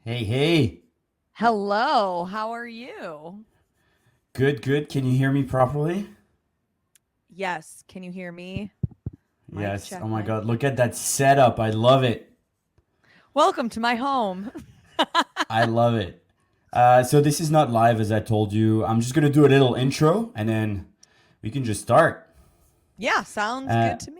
Hey, hey. Hello, how are you? Good, good. Can you hear me properly? Yes, can you hear me? Mic Yes. check, Oh my mic. God. Look at that setup. I love it. Welcome to my home. I love it. So this is not live, as I told you. I'm just gonna do a little intro, and then we can just start. Yeah, sounds Uh, good to me.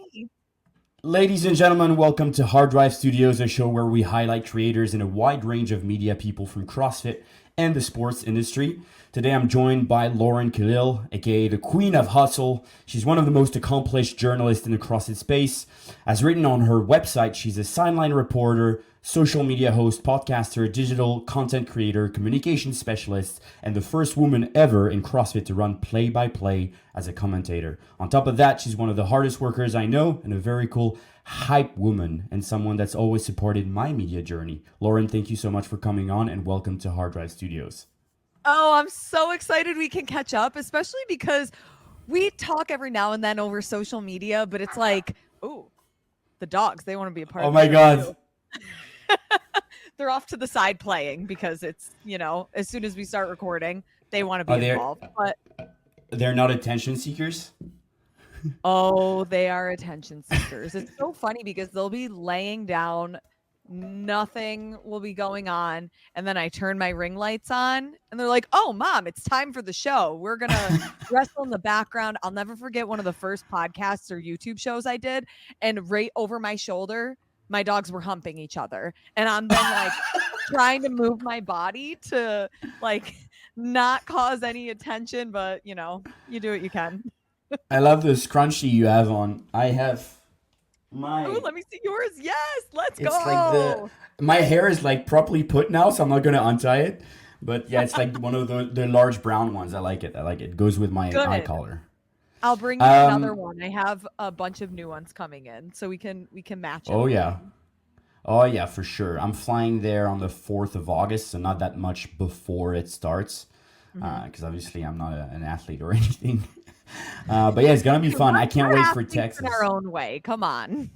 Ladies and gentlemen, welcome to Hard Drive Studios, a show where we highlight creators in a wide range of media, people from CrossFit and the sports industry. Today I'm joined by Lauren Kalil, aka the Queen of Hustle. She's one of the most accomplished journalists in the CrossFit space. As written on her website, she's a sideline reporter, social media host, podcaster, digital content creator, communication specialist, and the first woman ever in CrossFit to run play by play as a commentator. On top of that, she's one of the hardest workers I know and a very cool hype woman and someone that's always supported my media journey. Lauren, thank you so much for coming on and welcome to Hard Drive Studios. Oh, I'm so excited we can catch up, especially because we talk every now and then over social media, but it's like, oh, the dogs, they want to be a part Oh of the my show God. too. They're off to the side playing because as soon as we start recording, they want to Are be they involved. But they're not attention seekers? oh, they are attention seekers. It's so funny because they'll be laying down, nothing will be going on, and then I turn my ring lights on, and they're like, "Oh, mom, it's time for the show. We're gonna wrestle in the background." I'll never forget one of the first podcasts or YouTube shows I did, and right over my shoulder, my dogs were humping each other, and I'm then like trying to move my body to like not cause any attention, but you do what you can. I love the scrunchie you have on. I have Oh, my let me see yours. Yes, let's it's like the go. my hair is like properly put now, so I'm not gonna untie it. But yeah, it's like one of the large brown ones. I like it. I like it. It goes with my eye Good. color. I'll bring you another Um. one. I have a bunch of new ones coming in, so we can match Oh yeah. everything. Oh yeah, for sure. I'm flying there on the 4th of August, so not that much before it starts, Hmm. because obviously I'm not an athlete or anything. But yeah, it's gonna be Hey, fun. I can't we're wait for athletes in our Texas. own way. Come on.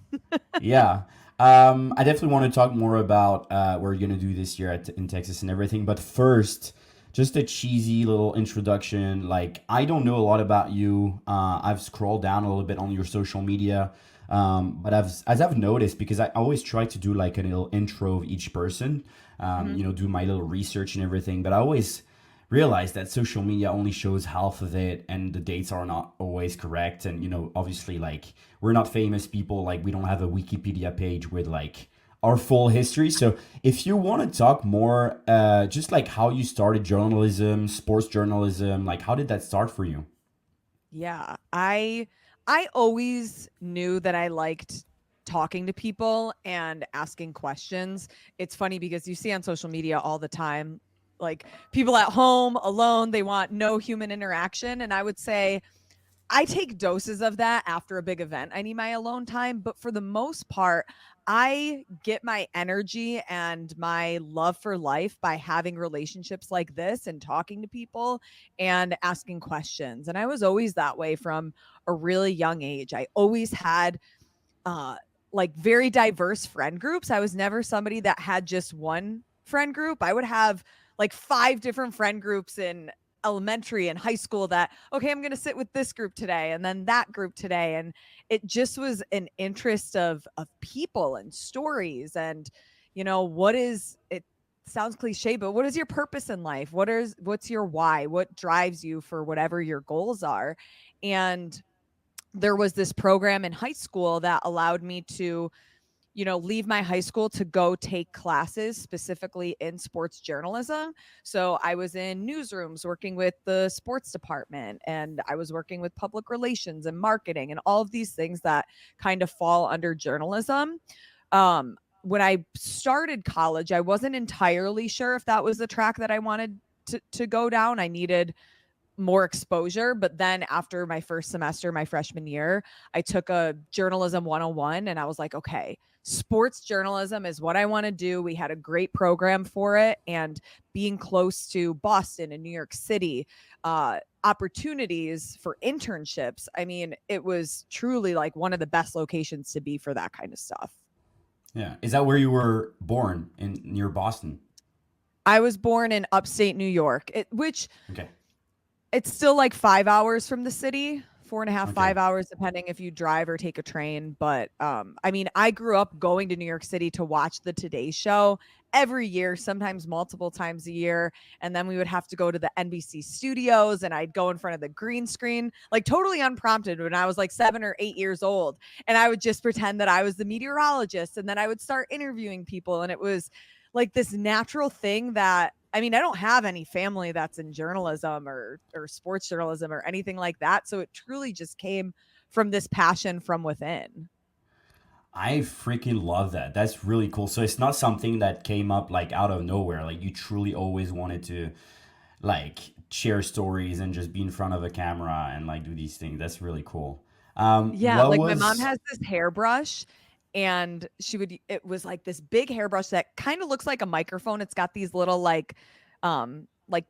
Yeah. I definitely want to talk more about what we're gonna do this year in Texas and everything. But first, just a cheesy little introduction. Like, I don't know a lot about you. I've scrolled down a little bit on your social media, but as I've noticed, because I always try to do like a little intro of each person, Mhm. do my little research and everything. But I always realize that social media only shows half of it and the dates are not always correct, and obviously, like, we're not famous people. Like, we don't have a Wikipedia page with like our full history. So if you want to talk more, just like how you started journalism, sports journalism, like how did that start for you? Yeah, I always knew that I liked talking to people and asking questions. It's funny because you see on social media all the time, like people at home alone, they want no human interaction. And I would say I take doses of that after a big event. I need my alone time, but for the most part, I get my energy and my love for life by having relationships like this and talking to people and asking questions. And I was always that way from a really young age. I always had uh like very diverse friend groups. I was never somebody that had just one friend group. I would have like five different friend groups in elementary and high school that okay, I'm going to sit with this group today and then that group today, and it just was an interest of people and stories. And what is it, sounds cliche, but what is your purpose in life? What's your why? What drives you for whatever your goals are? And there was this program in high school that allowed me to leave my high school to go take classes specifically in sports journalism. So I was in newsrooms working with the sports department, and I was working with public relations and marketing and all of these things that kind of fall under journalism. When I started college, I wasn't entirely sure if that was the track that I wanted to go down. I needed more exposure. But then after my first semester, my freshman year, I took a journalism 101 and I was like, okay, sports journalism is what I want to do. We had a great program for it. And being close to Boston and New York City, opportunities for internships. I mean, it was truly like one of the best locations to be for that kind of stuff. Yeah, is that where you were born in near Boston? I was born in upstate New York, which Okay. it's still like 5 hours from the city, 4.5, Okay. 5 hours, depending if you drive or take a train. But I mean, I grew up going to New York City to watch the Today Show every year, sometimes multiple times a year. And then we would have to go to the NBC studios and I'd go in front of the green screen, like totally unprompted when I was like 7 or 8 years old. And I would just pretend that I was the meteorologist. And then I would start interviewing people. And it was like this natural thing that I mean, I don't have any family that's in journalism or sports journalism or anything like that. So it truly just came from this passion from within. I freaking love that. That's really cool. So it's not something that came up like out of nowhere. Like you truly always wanted to like share stories and just be in front of a camera and like do these things. That's really cool. Yeah, What like my mom was has this hairbrush and it was like this big hairbrush that kind of looks like a microphone. It's got these little like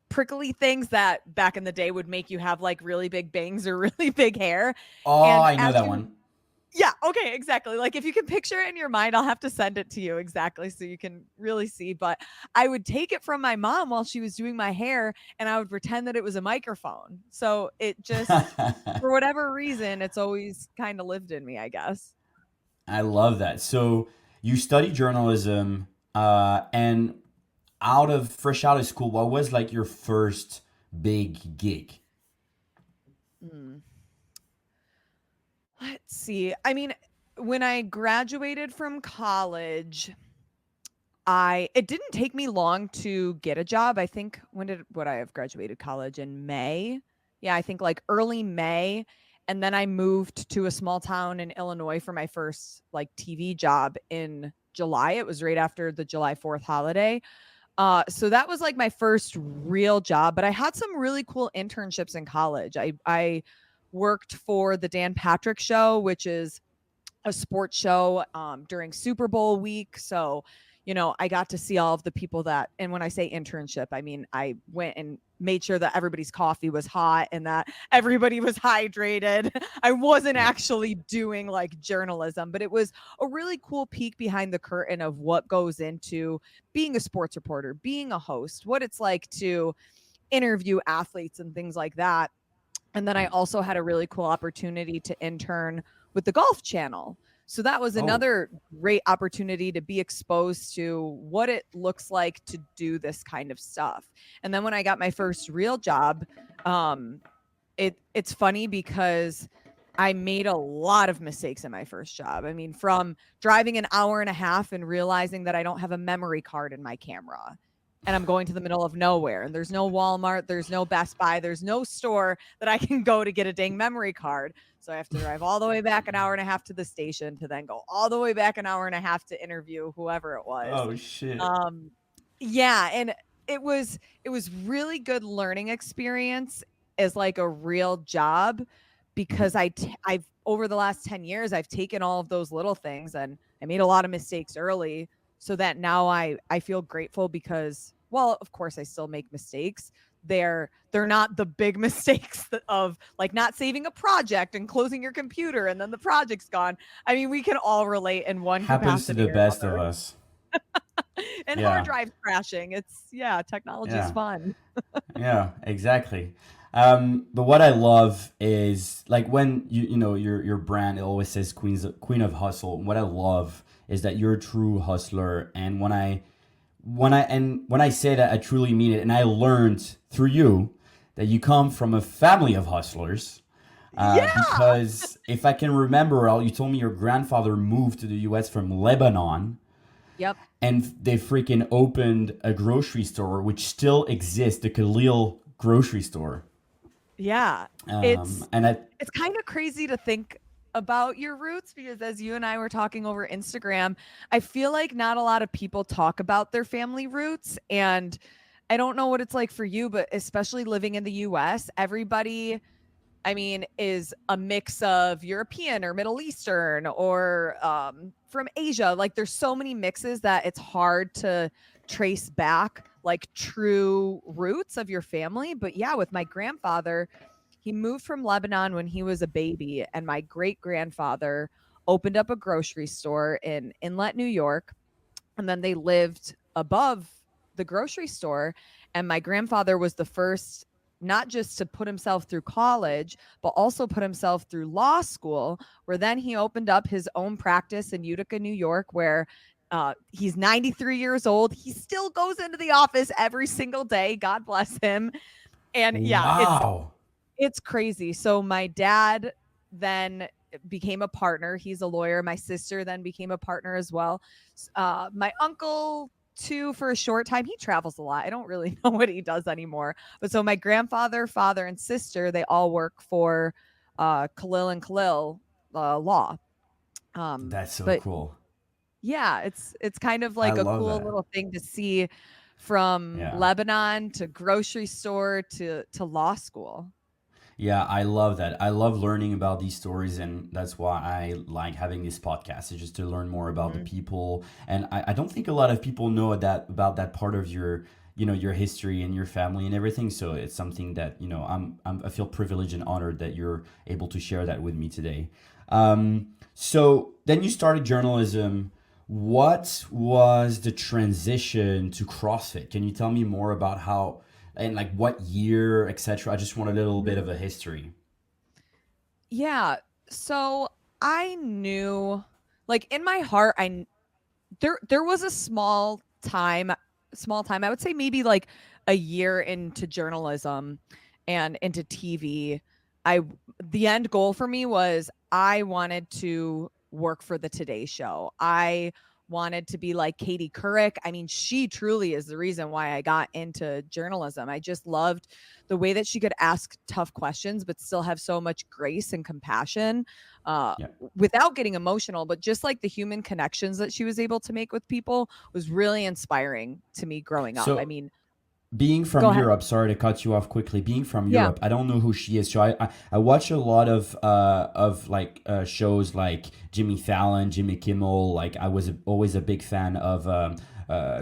prickly things that back in the day would make you have like really big bangs or really big hair. Oh, And I know as that you one. Yeah, okay, exactly. Like if you can picture it in your mind, I'll have to send it to you exactly so you can really see. But I would take it from my mom while she was doing my hair and I would pretend that it was a microphone. So it just, for whatever reason, it's always kind of lived in me, I guess. I love that. So you study journalism, and fresh out of school, what was like your first big gig? Mm. Let's see. I mean, when I graduated from college, I it didn't take me long to get a job. I think when did would I have graduated college in May? Yeah, I think like early May. And then I moved to a small town in Illinois for my first like TV job in July. It was right after the July 4th holiday. So that was like my first real job, but I had some really cool internships in college. I worked for the Dan Patrick Show, which is a sports show during Super Bowl week. So, I got to see all of the people and when I say internship, I mean, I went and made sure that everybody's coffee was hot and that everybody was hydrated. I wasn't Yeah. actually doing like journalism, but it was a really cool peek behind the curtain of what goes into being a sports reporter, being a host, what it's like to interview athletes and things like that. And then I also had a really cool opportunity to intern with the Golf Channel. So that was Oh. another great opportunity to be exposed to what it looks like to do this kind of stuff. And then when I got my first real job, um, it's funny because I made a lot of mistakes in my first job. I mean, from driving an hour and a half and realizing that I don't have a memory card in my camera and I'm going to the middle of nowhere and there's no Walmart, there's no Best Buy, there's no store that I can go to get a dang memory card. So I have to drive all the way back an hour and a half to the station to then go all the way back an hour and a half to interview whoever it was. Oh shit. Um yeah, and it was really good learning experience as like a real job because I've over the last 10 years I've taken all of those little things and I made a lot of mistakes early so that now I feel grateful because well, of course I still make mistakes. They're not the big mistakes of like not saving a project and closing your computer and then the project's gone. I mean, we can all relate in one Happens to capacity the or best of another. us. And hard Yeah. drives crashing. Yeah, technology's Yeah. fun. Yeah, exactly. But what I love is like when your brand, it always says Queen of Hustle. What I love is that you're a true hustler, and when I say that, I truly mean it. And I learned through you that you come from a family of hustlers. Yeah. Because if I can remember well, you told me your grandfather moved to the U.S. from Lebanon, Yep. and they freaking opened a grocery store which still exists, the Kalil grocery store. Yeah. It's And I it's kind of crazy to think about your roots because as you and I were talking over Instagram, I feel like not a lot of people talk about their family roots and I don't know what it's like for you, but especially living in the US, everybody I mean, is a mix of European or Middle Eastern or from Asia. Like, there's so many mixes that it's hard to trace back like true roots of your family. But yeah, with my grandfather, he moved from Lebanon when he was a baby, and my great grandfather opened up a grocery store in Inlet, New York, and then they lived above. the grocery store. And my grandfather was the first, not just to put himself through college, but also put himself through law school, where then he opened up his own practice in Utica, New York, where he's 93 years old. He still goes into the office every single day. God bless him. And yeah, Wow. it's crazy. So my dad then became a partner. He's a lawyer. My sister then became a partner as well. My uncle too, for a short time. He travels a lot. I don't really know what he does anymore. But so my grandfather, father, and sister, they all work for Kalil and Kalil Law. That's so But cool. yeah, it's kind of I like a love cool that. little thing to see from Yeah. Lebanon to grocery store to law school. Yeah, I love that. I love learning about these stories, and that's why I like having this podcast. It's just to learn more about the Mhm. people, and I don't think a lot of people know that about that part of your, your history and your family and everything. So it's something that I feel privileged and honored that you're able to share that with me today. So then you started journalism. What was the transition to CrossFit? Can you tell me more about how? And like what year, etc. I just want a little bit of a history. Yeah. So I knew, like in my heart, there was a small time. I would say maybe like a year into journalism and into TV. I The end goal for me was I wanted to work for the Today Show. I wanted to be like Katie Couric. I mean, she truly is the reason why I got into journalism. I just loved the way that she could ask tough questions, but still have so much grace and compassion. Uh, Yeah. Without getting emotional, but just like the human connections that she was able to make with people was really inspiring to me growing up. I So mean, being from go ahead. Europe, sorry to cut you off quickly. Being from Yeah. Europe, I don't know who she is. So I watch a lot of like shows like Jimmy Fallon, Jimmy Kimmel. Like I was always a big fan of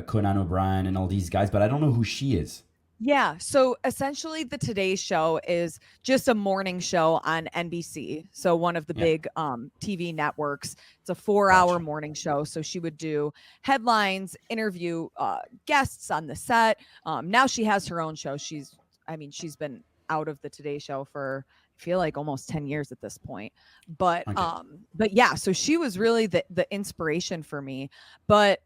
Conan O'Brien and all these guys, but I don't know who she is. Yeah. So essentially, the Today Show is just a morning show on NBC. So one of the Yeah, big TV networks. It's a 4 hour gotcha. morning show. So she would do headlines, interview guests on the set. Now she has her own show. I mean, she's been out of the Today Show for I feel like almost 10 years at this point. Okay. But yeah, so she was really the inspiration for me. But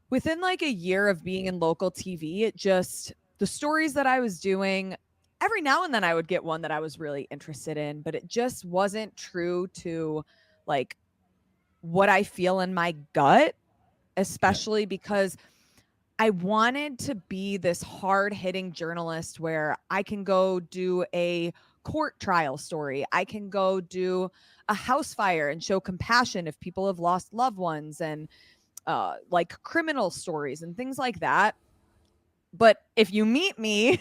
within like a year of being in local TV, it just the stories that I was doing, every now and then I would get one that I was really interested in, but it just wasn't true to like what I feel in my gut, Yeah. especially because I wanted to be this hard hitting journalist where I can go do a court trial story. I can go do a house fire and show compassion if people have lost loved ones and like criminal stories and things like that. But if you meet me,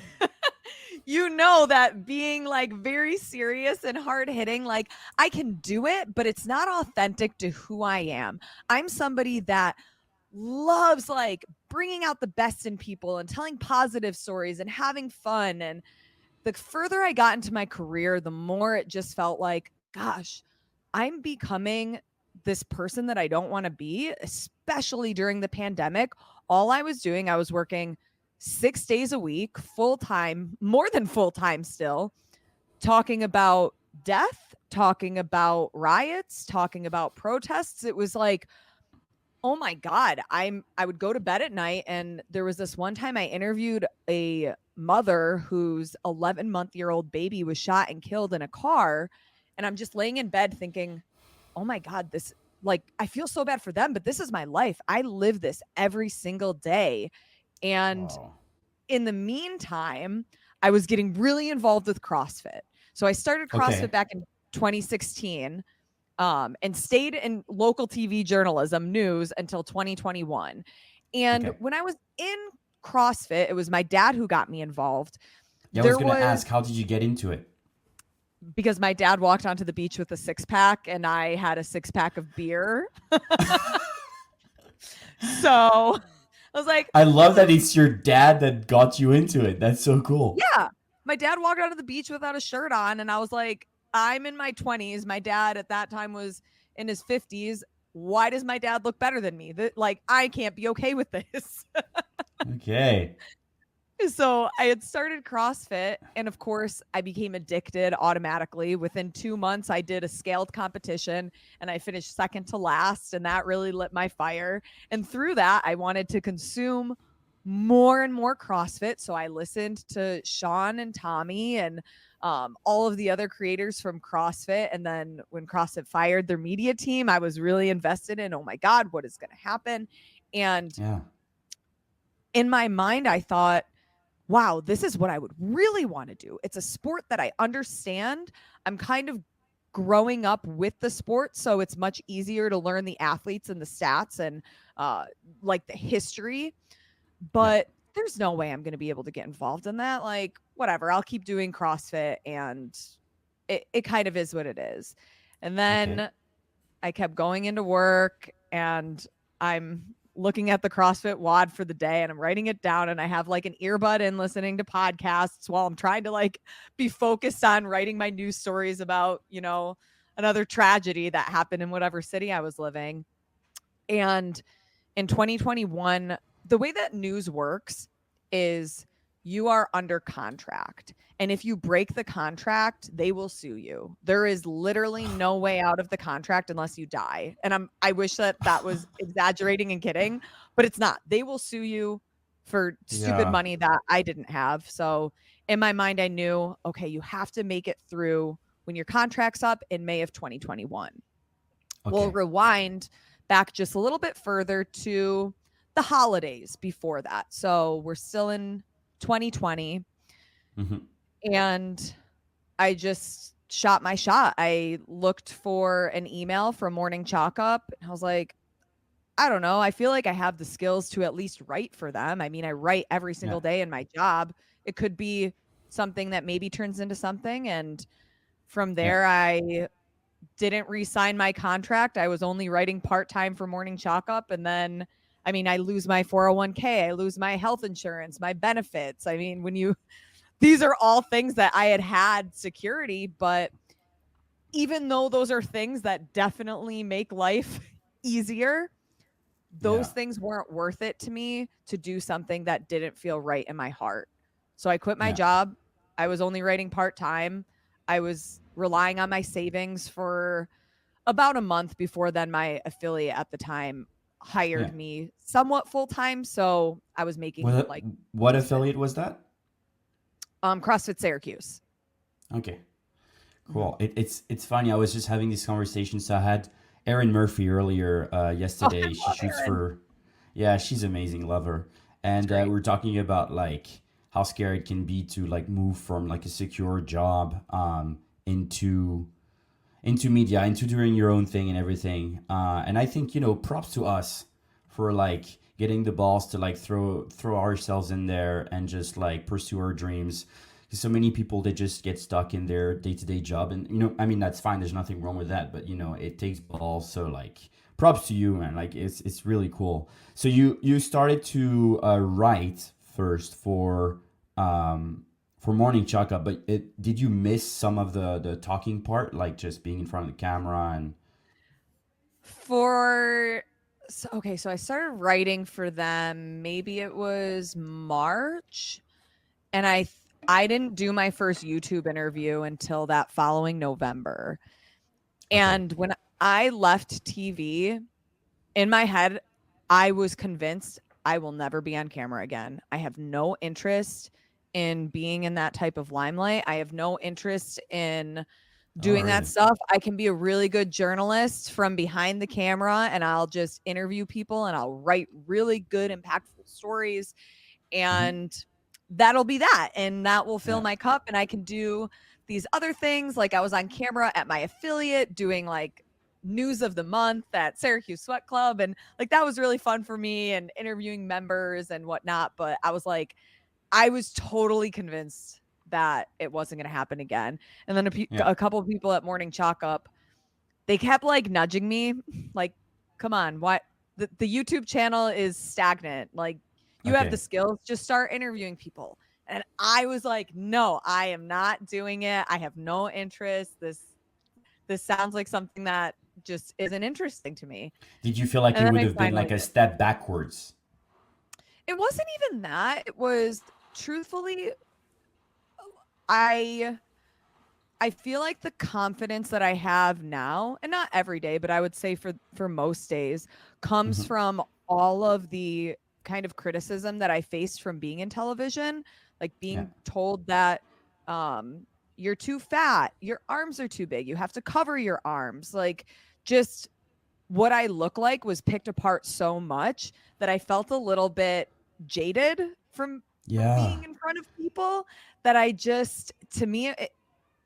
you know that being like very serious and hard hitting, like I can do it, but it's not authentic to who I am. I'm somebody that loves like bringing out the best in people and telling positive stories and having fun. And the further I got into my career, the more it just felt like, gosh, I'm becoming this person that I don't want to be, especially during the pandemic. All I was doing, I was working 6 days a week, full time, more than full time still, talking about death, talking about riots, talking about protests. It was like, oh my God, I would go to bed at night and there was this one time I interviewed a mother whose 11-month-old baby was shot and killed in a car. And I'm just laying in bed thinking, oh my God, this like I feel so bad for them, but this is my life. I live this every single day. And Wow. in the meantime, I was getting really involved with CrossFit. So I started CrossFit Okay. back in 2016 and stayed in local TV journalism news until 2021. And Okay. when I was in CrossFit, it was my dad who got me involved. Yeah, I was There gonna was ask, how did you get into it? because my dad walked onto the beach with a six pack and I had a six pack of beer. So I was like, I love that it's your dad that got you into it. That's so cool. yeah. My dad walked onto the beach without a shirt on. And I was like, I'm in my 20s. My dad at that time was in his 50s. why does my dad look better than me? That, like, I can't be okay with this. Okay. So I had started CrossFit, and of course, I became addicted automatically. Within 2 months, I did a scaled competition and I finished second to last, and that really lit my fire. And through that, I wanted to consume more and more CrossFit. So I listened to Sean and Tommy and all of the other creators from CrossFit. And then when CrossFit fired their media team, I was really invested in, oh my God, what is going to happen? And Yeah. in my mind, I thought, wow, this is what I would really want to do. It's a sport that I understand. I'm kind of growing up with the sport, so it's much easier to learn the athletes and the stats and uh, like the history. Yeah. But there's no way I'm going to be able to get involved in that. Like, whatever, I'll keep doing CrossFit, and it kind of is what it is. And Okay. then I kept going into work, and I'm looking at the CrossFit WOD for the day, and I'm writing it down, and I have like an earbud in listening to podcasts while I'm trying to like be focused on writing my news stories about, another tragedy that happened in whatever city I was living. And in 2021, the way that news works is you are under contract. And if you break the contract, they will sue you. There is literally no way out of the contract unless you die. And I wish that was exaggerating and kidding, but it's not. They will sue you for stupid Yeah. money that I didn't have. So in my mind, I knew, okay, you have to make it through when your contract's up in May of 2021. We'll Okay. rewind back just a little bit further to the holidays before that. So we're still in 2020, Hmm. and I just shot my shot. I looked for an email from Morning Chalk Up, and I was like, I don't know. I feel like I have the skills to at least write for them. I mean, I write every Yeah. single day in my job. It could be something that maybe turns into something. And from Yeah. there, I didn't re-sign my contract. I was only writing part-time for Morning Chalk Up, and then I mean, I lose my 401k, I lose my health insurance, my benefits. I mean, when you these are all things that I had security, but even though those are things that definitely make life easier, those Yeah. things weren't worth it to me to do something that didn't feel right in my heart. So I quit my Yeah. job. I was only writing part-time. I was relying on my savings for about a month before then my affiliate at the time Yeah. hired me somewhat full time. So I was making What like what decent. affiliate was that? CrossFit Syracuse. Okay. Mhm. Cool. It's funny. I was just having this conversation. So I had Erin Murphy earlier Oh, yesterday. I She love shoots Aaron. for, yeah, she's amazing. Love her. It's And we great. were talking about like how scary it can be to like move from like a secure job into media, into doing your own thing and everything. And I think props to us for like getting the balls to like throw ourselves in there and just like pursue our dreams. Because so many people they just get stuck in their day to day job, and I mean that's fine. There's nothing wrong with that, but it takes balls. So like props to you, man. Like it's really cool. So you started to write first for morning checkup, but did you miss some of the talking part, like just being in front of the camera and For okay, so I started writing for them. Maybe it was March, and I didn't do my first YouTube interview until that following November. okay, And when I left TV, in my head, I was convinced I will never be on camera again. I have no interest in being in that type of limelight. I have no interest in oh doing that really, stuff. I can be a really good journalist from behind the camera, and I'll just interview people and I'll write really good, impactful stories, hmm, and that'll be that, and that will fill yeah, my cup, and I can do these other things. Like, I was on camera at my affiliate doing like news of the month at Syracuse Sweat Club, and like that was really fun for me, and interviewing members and whatnot. But I was like, I was totally convinced that it wasn't going to happen again. And then yeah, a couple of people at Morning Chalk Up, they kept like nudging me, like, come on, what, the YouTube channel is stagnant. Like, you have the okay, skills, just start interviewing people. And I was like, no, I am not doing it. I have no interest. This sounds like something that just isn't interesting to me. Did you feel like And it then would I have been like finally a did. step backwards? It wasn't even that. It was truthfully, I I feel like the confidence that I have now, and not every day, but I would say for most days, comes Hmm. from all of the kind of criticism that I faced from being in television, like Yeah. being told that um you're too fat, your arms are too big, you have to cover your arms. Like just what I look like was picked apart so much that I felt a little bit jaded from Yeah. being in front of people that I just to me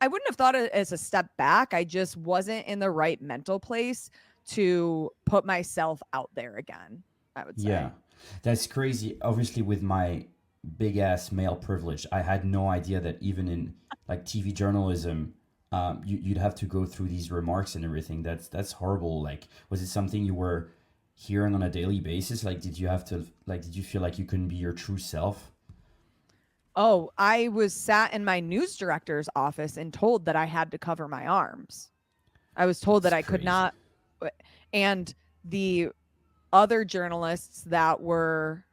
I wouldn't have thought it as a step back. I just wasn't in the right mental place to put myself out there again, I would Yeah. say. That's crazy. Obviously, with my big ass male privilege, I had no idea that even in like TV journalism, you'd have to go through these remarks and everything. That's horrible. Like, was it something you were hearing on a daily basis? Like, did you have to like? Did you feel like you couldn't be your true self? Oh, I was sat in my news director's office and told that I had to cover my arms. I was told that That's I could crazy. not, and the other journalists that were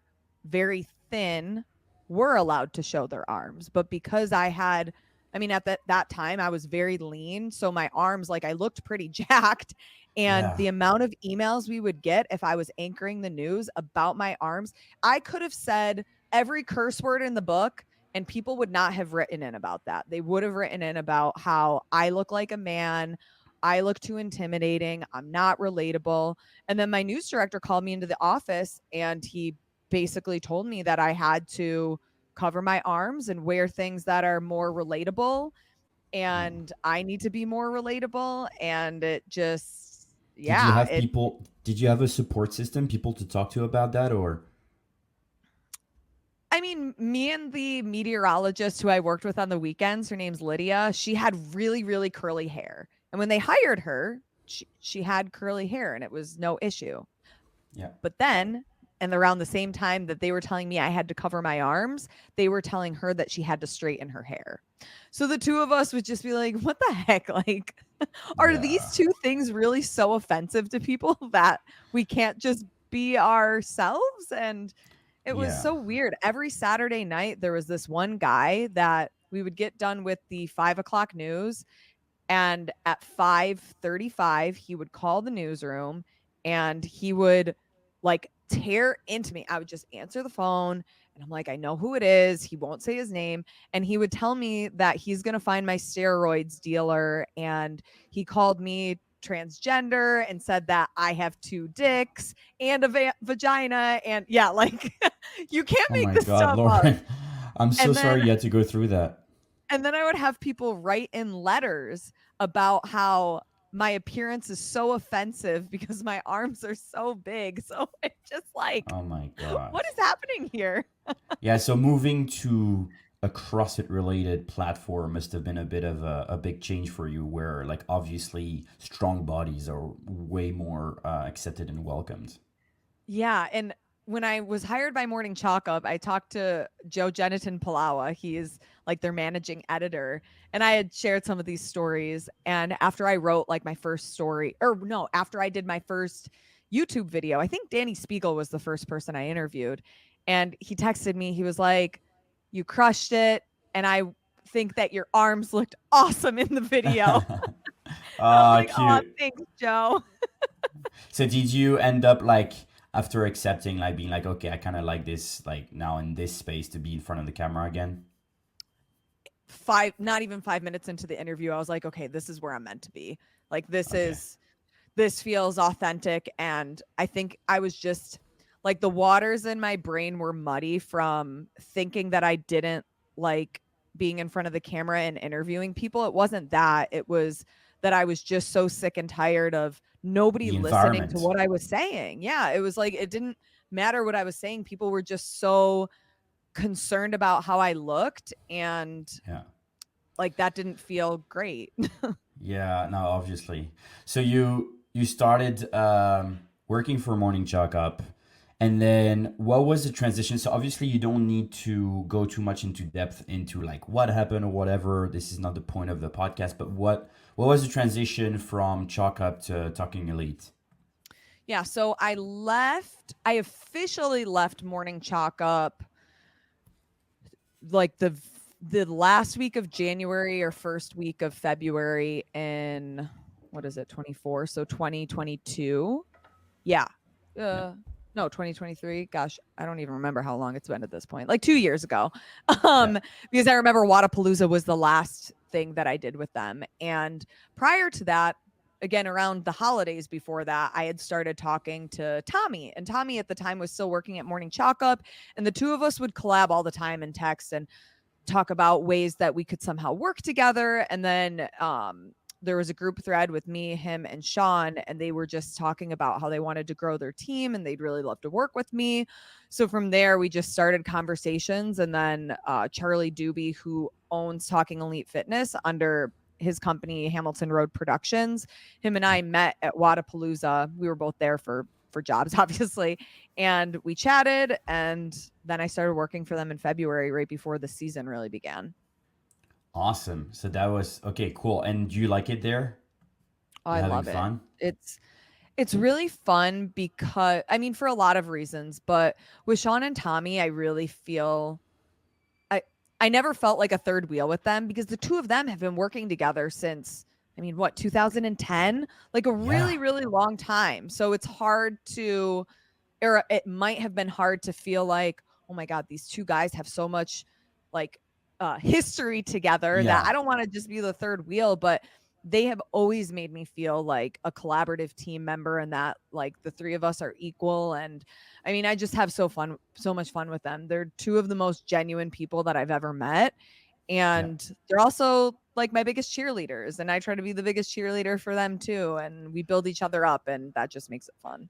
very thin were allowed to show their arms. But because I mean, at that time, I was very lean. So my arms, like I looked pretty jacked. And Yeah. the amount of emails we would get if I was anchoring the news about my arms, I could have said every curse word in the book and people would not have written in about that. They would have written in about how I look like a man. I look too intimidating. I'm not relatable. And then my news director called me into the office and he basically told me that I had to cover my arms and wear things that are more relatable. Yeah. And I need to be more relatable. And it just, Did you yeah, have people? Did you have a support system, people to talk to about that, or? I mean, me and the meteorologist who I worked with on the weekends, her name's Lydia, she had really, really curly hair. And when they hired her, she had curly hair and it was no issue. Yeah. But then, and around the same time that they were telling me I had to cover my arms, they were telling her that she had to straighten her hair. So the two of us would just be like, what the heck? Like, are these Yeah. two things really so offensive to people that we can't just be ourselves? And it was Yeah. so weird. Every Saturday night, there was this one guy that we would get done with the 5 o'clock news and at 5:35, he would call the newsroom and he would like tear into me. I would just answer the phone and I'm like, I know who it is. He won't say his name. And he would tell me that he's going to find my steroids dealer. And he called me transgender and said that I have two dicks and a vagina. And yeah, like you can't Oh make my this God, stuff up. Lauren. I'm so And then sorry you had to go through that. and then I would have people write in letters about how my appearance is so offensive because my arms are so big. So it's just like, Oh my God. what is happening here? Yeah, so moving to a CrossFit related platform must have been a bit of a big change for you, where, like, obviously strong bodies are way more accepted and welcomed. Yeah. And when I was hired by Morning Chalk Up, I talked to Joe Jeniton Palawa. He is like their managing editor. And I had shared some of these stories. And after I wrote like my first story, or no, after I did my first YouTube video, I think Danny Spiegel was the first person I interviewed. And he texted me, he was like, you crushed it. And I think that your arms looked awesome in the video. And I was Ah, like, oh, cute. thanks, Joe. So did you end up like after accepting, like being like, okay, I kind of like this, like now in this space to be in front of the camera again? Not even 5 minutes into the interview, I was like, okay, this is where I'm meant to be. Like Okay. this feels authentic. And I think I was just like the waters in my brain were muddy from thinking that I didn't like being in front of the camera and interviewing people. It wasn't that. It was that I was just so sick and tired of nobody The listening to environment. what I was saying. Yeah, it was like it didn't matter what I was saying. People were just so concerned about how I looked and Yeah. like that didn't feel great. Yeah, no, obviously. So you started working for Morning Chalk Up, And then what was the transition? So obviously you don't need to go too much into depth into like what happened or whatever. This is not the point of the podcast, but what was the transition from Chalk Up to Talking Elite? Yeah, so I officially left Morning Chalk Up like the last week of January or first week of February in what is it, 24? So 2022. Yeah. Yeah. No, 2023. Gosh, I don't even remember how long it's been at this point. Like 2 years ago. Yeah. Because I remember Wadapalooza was the last thing that I did with them. And prior to that, again around the holidays before that, I had started talking to Tommy. And Tommy at the time was still working at Morning Chalk Up, and the two of us would collab all the time in text and talk about ways that we could somehow work together. And then there was a group thread with me, him, and Sean, and they were just talking about how they wanted to grow their team and they'd really love to work with me. So from there, we just started conversations. And then Charlie Doobie, who owns Talking Elite Fitness under his company, Hamilton Road Productions, him and I met at Wadapalooza. We were both there for jobs, obviously. And we chatted, and then I started working for them in February, right before the season really began. Awesome. So that was okay, cool. And do you like it there? Oh, You I having love it. fun? It's really fun because I mean for a lot of reasons, but with Sean and Tommy, I really feel I I never felt like a third wheel with them because the two of them have been working together since I mean, what, 2010? Like a Yeah. really, really long time. So it's hard to or it might have been hard to feel like, oh my God, these two guys have so much like history together that Yeah. I don't want to just be the third wheel, but they have always made me feel like a collaborative team member and that like the three of us are equal. And I mean, I just have so much fun with them. They're two of the most genuine people that I've ever met. Yeah. And they're also like my biggest cheerleaders. And I try to be the biggest cheerleader for them too. And we build each other up, and that just makes it fun.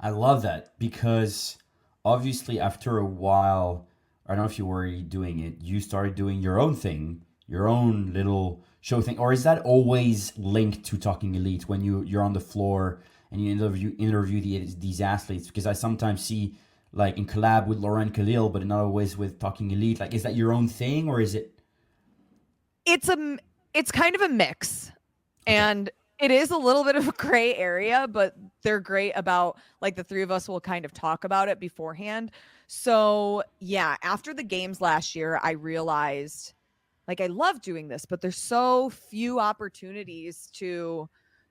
I love that because obviously after a while, I don't know if you were already doing it, you started doing your own thing, your own little show thing, or is that always linked to Talking Elite when you're on the floor and you interview these athletes? Because I sometimes see like in collab with Lauren Kalil, but not always with Talking Elite. Like, is that your own thing or is it It's a it's kind of a mix. okay? And it is a little bit of a gray area, but they're great about like the three of us will kind of talk about it beforehand. So, yeah, after the games last year, I realized like I love doing this, but there's so few opportunities to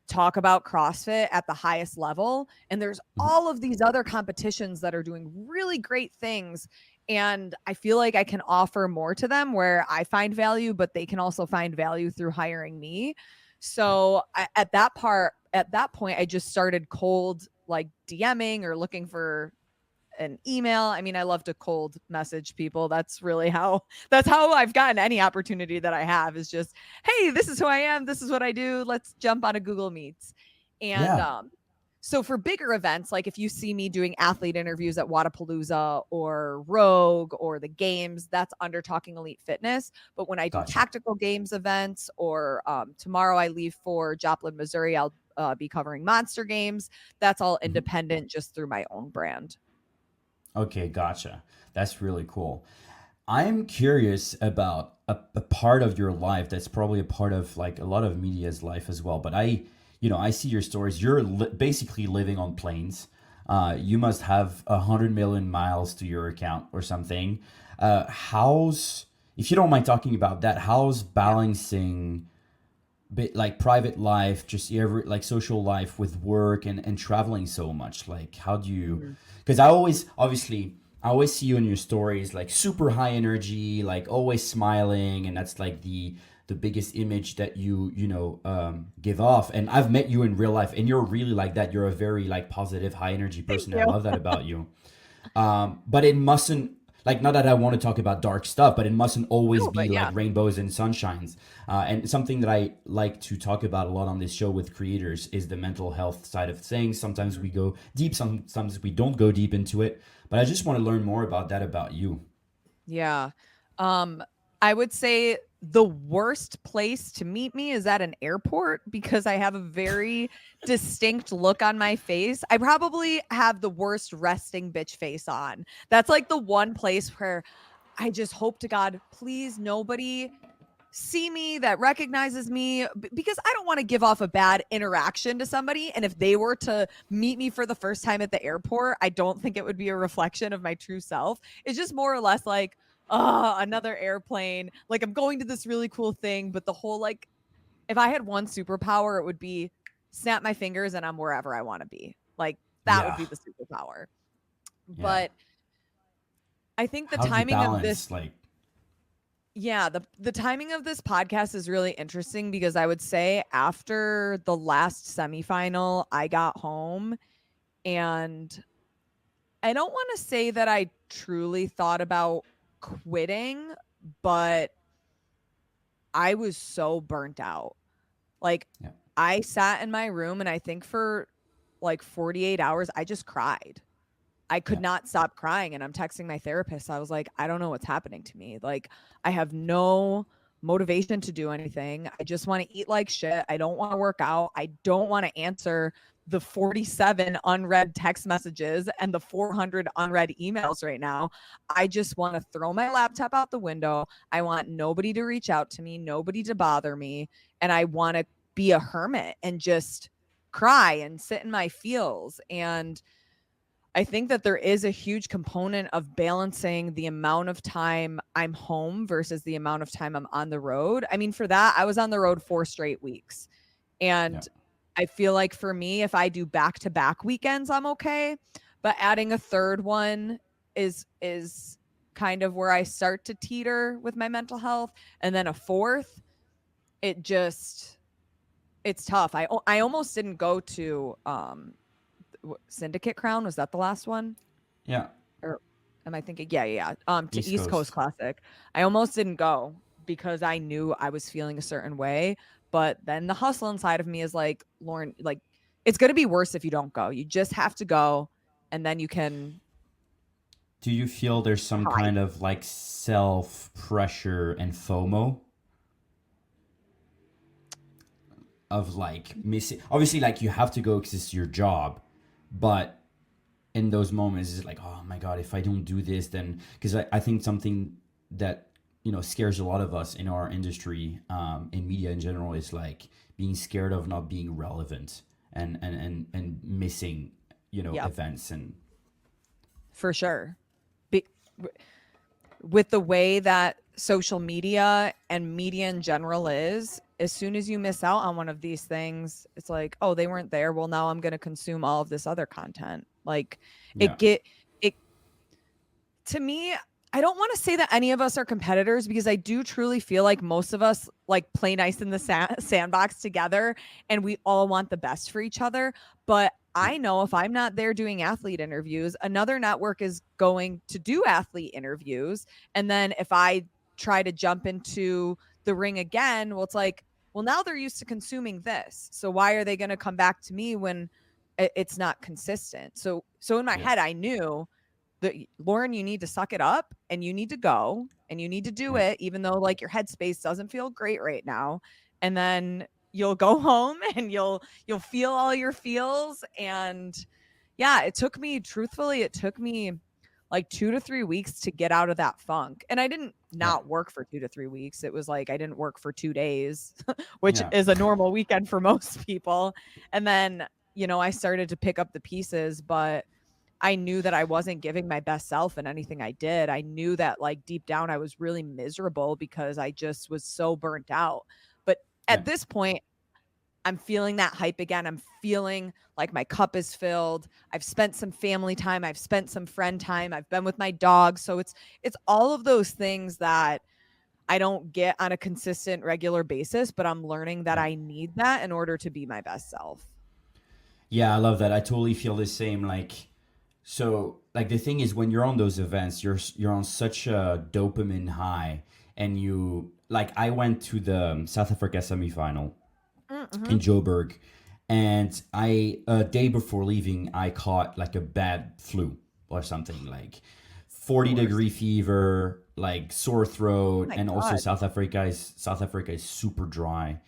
talk about CrossFit at the highest level. And there's Mhm. all of these other competitions that are doing really great things. And I feel like I can offer more to them where I find value, but they can also find value through hiring me. Yeah. So at that point, I just started cold like DMing or looking for an email. I mean, I love to cold message people. That's how I've gotten any opportunity that I have is just, hey, this is who I am. This is what I do. Let's jump on a Google Meets. And Yeah. so for bigger events, like if you see me doing athlete interviews at Wadapalooza or Rogue or the games, that's under Talking Elite Fitness. But when I do Gotcha. tactical games events or tomorrow I leave for Joplin, Missouri, I'll be covering monster games. That's all Mhm. independent just through my own brand. Okay, gotcha. That's really cool. I'm curious about a part of your life that's probably a part of like a lot of media's life as well. But I see your stories. You're basically living on planes. You must have 100 million miles to your account or something. How's, if you don't mind talking about that, how's balancing bit like private life, just every like social life with work and traveling so much? Like, how do you? Mhm. Because I always, obviously, I always see you in your stories like super high energy, like always smiling, and that's like the biggest image that you give off. And I've met you in real life, and you're really like that. You're a very like positive, high energy Thank person. I you. love that about you. But it mustn't, like, not that I want to talk about dark stuff, but it mustn't always No, be but like yeah. rainbows and sunshines. And something that I like to talk about a lot on this show with creators is the mental health side of things. Sometimes we go deep, sometimes we don't go deep into it. But I just want to learn more about that about you. Yeah. Um, I would say the worst place to meet me is at an airport because I have a very distinct look on my face. I probably have the worst resting bitch face on. That's like the one place where I just hope to God, please nobody see me that recognizes me because I don't want to give off a bad interaction to somebody. And if they were to meet me for the first time at the airport, I don't think it would be a reflection of my true self. It's just more or less like, another airplane. Like I'm going to this really cool thing, but the whole like, if I had one superpower, it would be snap my fingers and I'm wherever I want to be. Like that would Yeah. be the superpower. Yeah. But I think the How do you timing of this balance like Yeah, the timing of this podcast is really interesting because I would say after the last semifinal, I got home and I don't want to say that I truly thought about quitting, but I was so burnt out. Like yeah. I sat in my room and I think for like 48 hours I just cried. I could Yeah. not stop crying. And I'm texting my therapist. I was like, I don't know what's happening to me. Like, I have no motivation to do anything. I just want to eat like shit. I don't want to work out. I don't want to answer the 47 unread text messages and the 400 unread emails right now. I just want to throw my laptop out the window. I want nobody to reach out to me, nobody to bother me. And I want to be a hermit and just cry and sit in my feels. And I think that there is a huge component of balancing the amount of time I'm home versus the amount of time I'm on the road. I mean, for that, I was on the road 4 straight weeks. Yeah. And I feel like for me, if I do back-to-back weekends, I'm okay. But adding a third one is kind of where I start to teeter with my mental health. And then a fourth, it just it's tough. I almost didn't go to Syndicate Crown. Was that the last one? Yeah. Or am I thinking? Yeah, yeah, yeah. To East East Coast Coast. Classic. I almost didn't go because I knew I was feeling a certain way. But then the hustle inside of me is like, Lauren, like it's gonna be worse if you don't go. You just have to go, and then you can Do you feel there's some hide. kind of like self pressure and FOMO of like missing? Obviously, like you have to go because it's your job, but in those moments, it's like, oh my god, if I don't do this, then because I think something that scares a lot of us in our industry, in media in general, is like being scared of not being relevant and missing Yep, events and for sure. Be- with the way that social media and media in general is, as soon as you miss out on one of these things, it's like, oh, they weren't there. Well, now I'm going to consume all of this other content. Like yeah. it get it to me, I don't want to say that any of us are competitors because I do truly feel like most of us like play nice in the sandbox together and we all want the best for each other. But Yeah. I know if I'm not there doing athlete interviews, another network is going to do athlete interviews. And then if I try to jump into the ring again, well, it's like, well, now they're used to consuming this. So why are they going to come back to me when it's not consistent? So in my Yeah. head, I knew that Lauren, you need to suck it up and you need to go and you need to do Yeah. it, even though like your headspace doesn't feel great right now. And then you'll go home and you'll feel all your feels. And yeah, it took me like 2 to 3 weeks to get out of that funk. And I didn't Yeah. not work for 2 to 3 weeks. It was like I didn't work for 2 days, which Yeah. is a normal weekend for most people. And then, I started to pick up the pieces, but I knew that I wasn't giving my best self in anything I did. I knew that like deep down I was really miserable because I just was so burnt out. But Yeah. at this point, I'm feeling that hype again. I'm feeling like my cup is filled. I've spent some family time, I've spent some friend time, I've been with my dog. So it's all of those things that I don't get on a consistent regular basis, but I'm learning that Yeah. I need that in order to be my best self. Yeah, I love that. I totally feel the same. Like, so, like the thing is, when you're on those events, you're on such a dopamine high, and you like. I went to the South Africa semifinal Mm-hmm. in Joburg, and I a day before leaving, I caught like a bad flu or something like The 40 worst. degree fever. like sore Oh throat, my and also God. South Africa is super dry.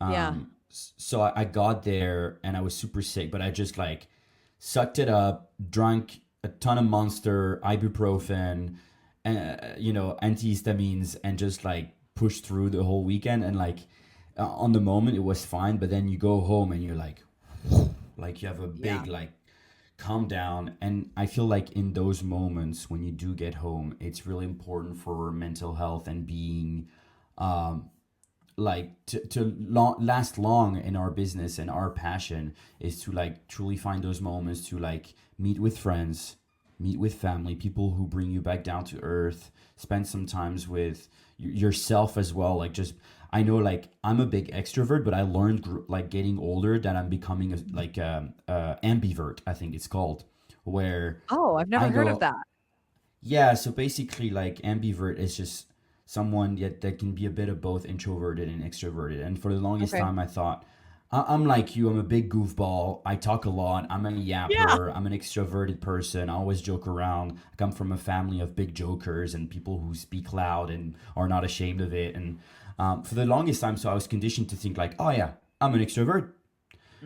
Yeah. So I got there and I was super sick, but I just like sucked it up, drank a ton of Monster, ibuprofen, antihistamines, and just like pushed through the whole weekend. And like on the moment, it was fine, but then you go home and you're like you have a Yeah. big like calm down. And I feel like in those moments when you do get home, it's really important for mental health and being like last long in our business, and our passion is to like truly find those moments to like meet with friends, meet with family, people who bring you back down to earth, spend some times with yourself as well. Like just, I know like I'm a big extrovert, but I learned like getting older that I'm becoming like ambivert, I think it's called, where Oh, I've I never heard of go, that. yeah, so basically, like ambivert is just someone that can be a bit of both introverted and extroverted. And for the longest Okay. time, I thought, I'm like you. I'm a big goofball. I talk a lot. I'm a Yeah. yapper. I'm an extroverted person. I always joke around. I come from a family of big jokers and people who speak loud and are not ashamed of it. And for the longest time, so I was conditioned to think like, oh yeah, I'm an extrovert.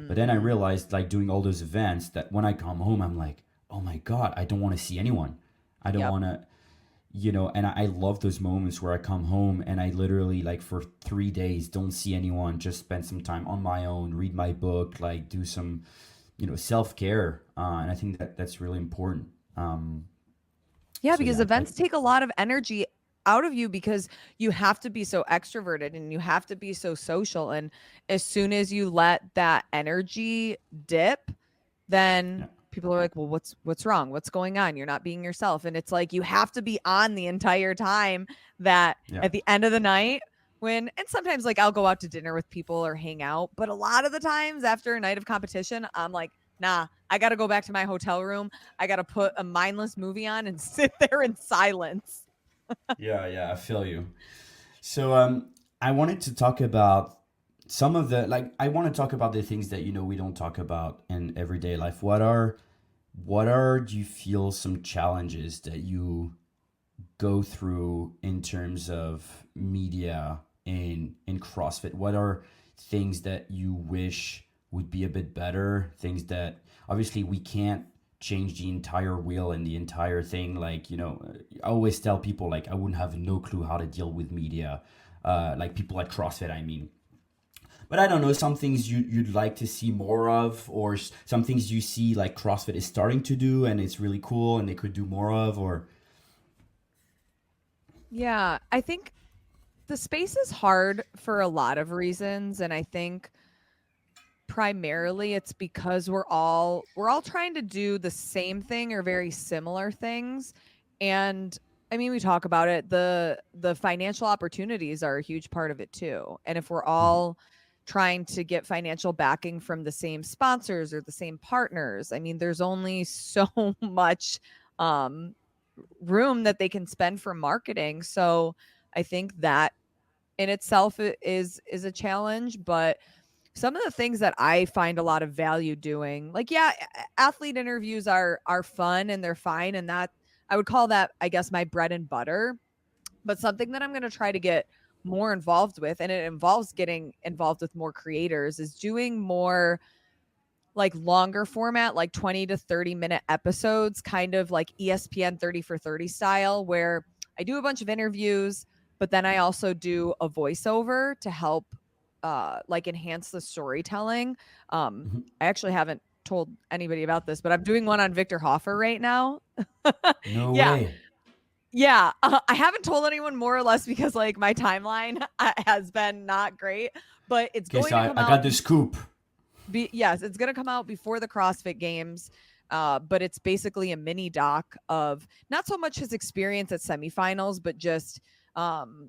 But then I Mm-hmm. realized, like doing all those events, that when I come home, I'm like, oh my God, I don't want to see anyone. I don't Yep. want to, and I love those moments where I come home and I literally, like, for 3 days don't see anyone, just spend some time on my own, read my book, like do some, self-care. And I think that that's really important. Yeah, So because yeah, events take a lot of energy out of you because you have to be so extroverted and you have to be so social. And as soon as you let that energy dip, then yeah, people are like, "Well, what's wrong? What's going on? You're not being yourself." And it's like you have to be on the entire time, that yeah, at the end of the night, when and sometimes like I'll go out to dinner with people or hang out, but a lot of the times after a night of competition, I'm like, "Nah, I got to go back to my hotel room. I got to put a mindless movie on and sit there in silence." yeah, I feel you. So I wanted to talk about some of the, like, I want to talk about the things that we don't talk about in everyday life. What are do you feel some challenges that you go through in terms of media in CrossFit? What are things that you wish would be a bit better? Things that obviously we can't change the entire wheel and the entire thing. Like, I always tell people like I wouldn't have no clue how to deal with media. Like people at CrossFit, I mean. But I don't know, some things you'd like to see more of, or some things you see like CrossFit is starting to do and it's really cool and they could do more of, or Yeah, I think the space is hard for a lot of reasons, and I think primarily it's because we're all trying to do the same thing or very similar things. And I mean, we talk about it, the financial opportunities are a huge part of it too. And if we're Mhm. all trying to get financial backing from the same sponsors or the same partners, I mean, there's only so much um room that they can spend for marketing. So I think that in itself is a challenge. But some of the things that I find a lot of value doing, like, yeah, athlete interviews are fun and they're fine, and that I would call that, I guess, my bread and butter. But something that I'm going to try to get more involved with, and it involves getting involved with more creators, is doing more like longer format, like 20 to 30-minute episodes, kind of like ESPN 30 for 30 style, where I do a bunch of interviews, but then I also do a voiceover to help like enhance the storytelling. Mhm. I actually haven't told anybody about this, but I'm doing one on Victor Hoffer right now. No Yeah. way. Yeah, I haven't told anyone, more or less because like my timeline has been not great, but it's Okay, so going to I, come I out got the scoop. yes, it's gonna come out before the CrossFit Games, but it's basically a mini doc of not so much his experience at semifinals, but just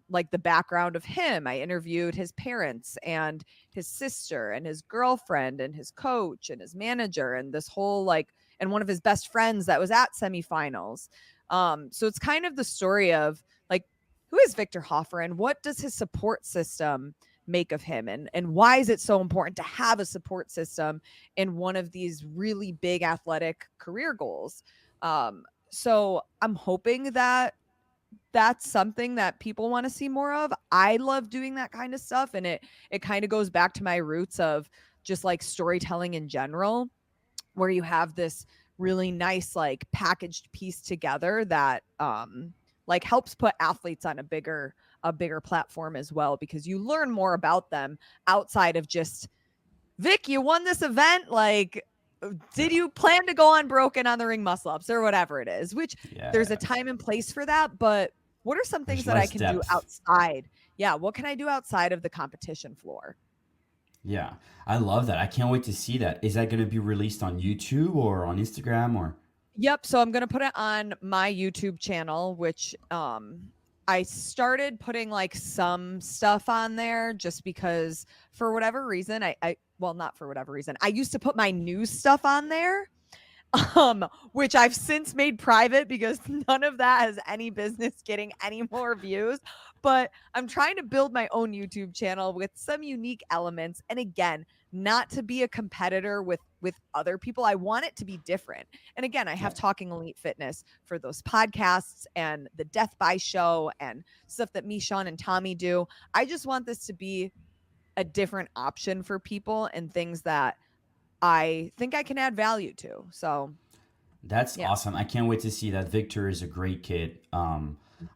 like the background of him. I interviewed his parents and his sister and his girlfriend and his coach and his manager and this whole like and one of his best friends that was at semifinals. So it's kind of the story of like who is Victor Hoffer and what does his support system make of him, and why is it so important to have a support system in one of these really big athletic career goals. So I'm hoping that that's something that people want to see more of. I love doing that kind of stuff, and it kind of goes back to my roots of just like storytelling in general, where you have this really nice like packaged piece together that like helps put athletes on a bigger platform as well, because you learn more about them outside of just, Vic, you won this event. Like, Yeah. did you plan to go unbroken on the ring muscle ups or whatever it is? Which there's a Yeah. time and place for that. But what are some things There's that I less can do depth. outside? Yeah. What can I do outside of the competition floor? Yeah. I love that. I can't wait to see that. Is that going to be released on YouTube or on Instagram or? Yep. So I'm gonna put it on my YouTube channel, which I started putting like some stuff on there just because for whatever reason, I well, not for whatever reason. I used to put my news stuff on there, which I've since made private because none of that has any business getting any more views. But I'm trying to build my own YouTube channel with some unique elements. And again, not to be a competitor with other people. I want it to be different. And again, I Yeah. have Talking Elite Fitness for those podcasts and the Death by Show and stuff that me, Sean, and Tommy do. I just want this to be a different option for people and things that I think I can add value to. So That's yeah. awesome. I can't wait to see that. Victor is a great kid.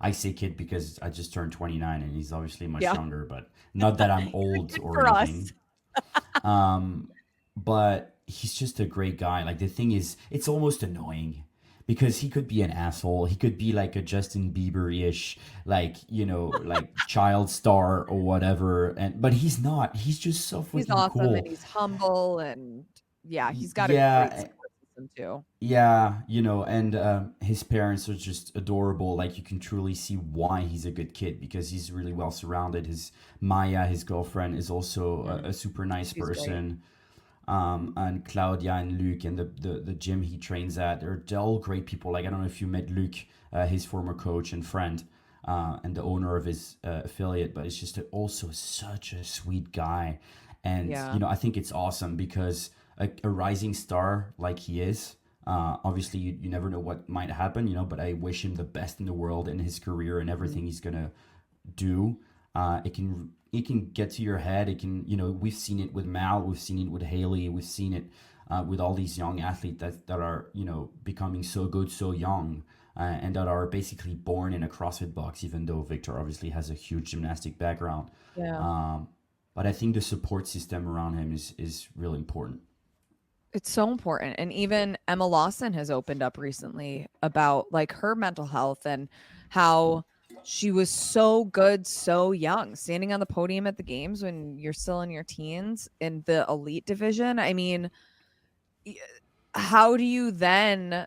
I say kid because I just turned 29 and he's obviously much Yeah. younger, but not that I'm old Good or for us. anything. Um, but he's just a great guy. Like the thing is, it's almost annoying because he could be an asshole. He could be like a Justin Bieber-ish, like like child star or whatever. And but he's not. He's just so He's freaking awesome and cool. he's humble and yeah, he's got a great Yeah, support system too. yeah, and his parents are just adorable. Like you can truly see why he's a good kid because he's really well surrounded. His Maya, his girlfriend, is also Mhm. a super nice She's great. person. And Claudia and Luke and the gym he trains at, they're all great people. Like I don't know if you met Luke, his former coach and friend, and the owner of his affiliate, but it's just also such a sweet guy. And Yeah. I think it's awesome because a rising star like he is, obviously you never know what might happen, but I wish him the best in the world in his career and Mhm. everything he's gonna do. It can get to your head. It can, we've seen it with Mal, we've seen it with Haley, we've seen it with all these young athletes that are becoming so good so young, and that are basically born in a CrossFit box, even though Victor obviously has a huge gymnastic background. Yeah. um, but I think the support system around him is really important. It's so important. And even Emma Lawson has opened up recently about like her mental health and how she was so good so young, standing on the podium at the games when you're still in your teens in the elite division. I mean, y- how do you then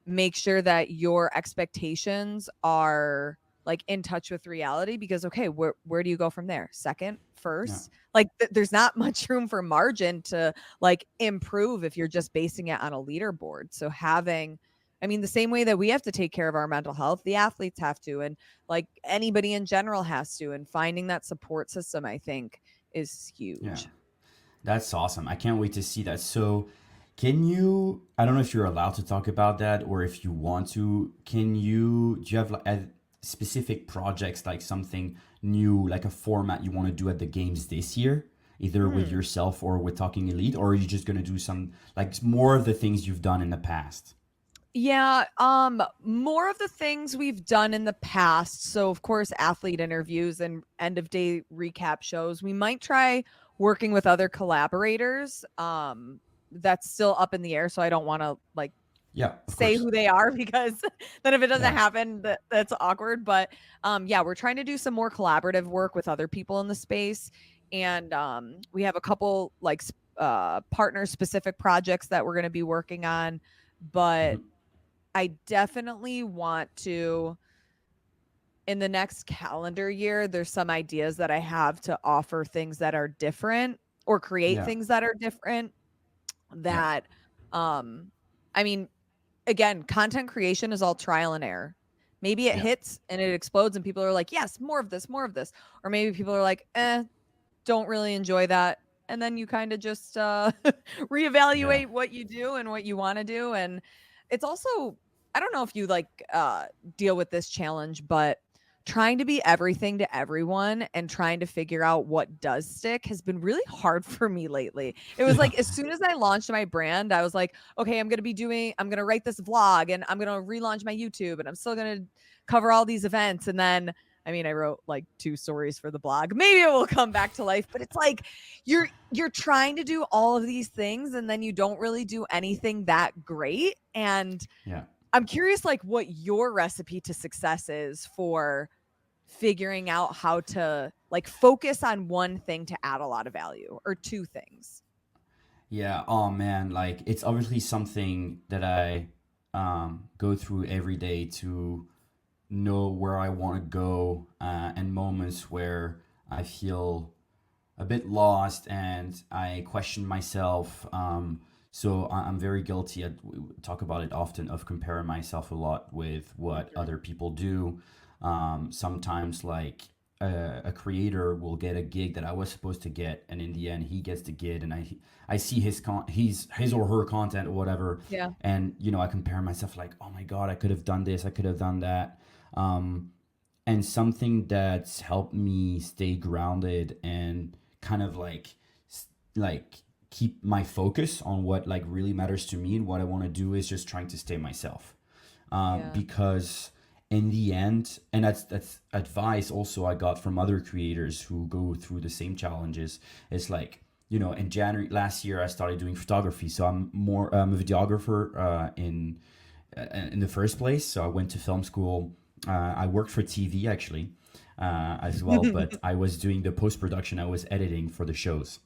make sure that your expectations are like in touch with reality? Because okay, where do you go from there? Second, Yeah. first, like there's not much room for margin to like improve if you're just basing it on a leaderboard. So having, I mean, the same way that we have to take care of our mental health, the athletes have to, and like anybody in general has to, and finding that support system, I think, is Yeah. huge. That's awesome. I can't wait to see that. So, can you? I don't know if you're allowed to talk about that or if you want to. Do you have like specific projects, like something new, like a format you want to do at the games this year, either with Hmm. yourself or with Talking Elite, or are you just gonna do some like more of the things you've done in the past? Yeah, more of the things we've done in the past. So of course, athlete interviews and end of day recap shows. We might try working with other collaborators. That's still up in the air, so I don't want to like Yeah, of say course. who they are because then if it doesn't Yeah, happen, that's awkward. But yeah, we're trying to do some more collaborative work with other people in the space, and we have a couple like partner specific projects that we're going to be working on, but hmm, I definitely want to, in the next calendar year, there's some ideas that I have to offer things that are different or create yeah, things that are different yeah, that, um, I mean, again, content creation is all trial and error. Maybe it yeah, hits and it explodes and people are like, yes, more of this, more of this. Or maybe people are like, don't really enjoy that. And then you kind of just yeah, reevaluate what you do and what you want to do. And it's also, I don't know if you like deal with this challenge, but trying to be everything to everyone and trying to figure out what does stick has been really hard for me lately. It was Yeah. like as soon as I launched my brand, I was like, okay, I'm going to write this vlog and I'm going to relaunch my YouTube and I'm still going to cover all these events. And then, I mean, I wrote like 2 stories for the blog. Maybe it will come back to life, but it's like you're trying to do all of these things and then you don't really do anything that great. And Yeah. I'm curious, like, what your recipe to success is for figuring out how to like focus on one thing to add a lot of value or 2 things. Yeah. Oh man, like it's obviously something that I go through every day to know where I want to go, and moments where I feel a bit lost and I question myself. So I'm very guilty. We talk about it often of comparing myself a lot with what Mhm. other people do. Sometimes, like a creator will get a gig that I was supposed to get, and in the end, he gets the gig, and I see his or her content or whatever, Yeah. and I compare myself like, oh my god, I could have done this, I could have done that. Um, and something that's helped me stay grounded and kind of like keep my focus on what like really matters to me and what I want to do is just trying to stay myself, Yeah. because in the end, and that's advice also I got from other creators who go through the same challenges. It's like, in January last year I started doing photography, so I'm a videographer, in the first place. So I went to film school. I worked for TV actually, as well, but I was doing the post production. I was editing for the shows.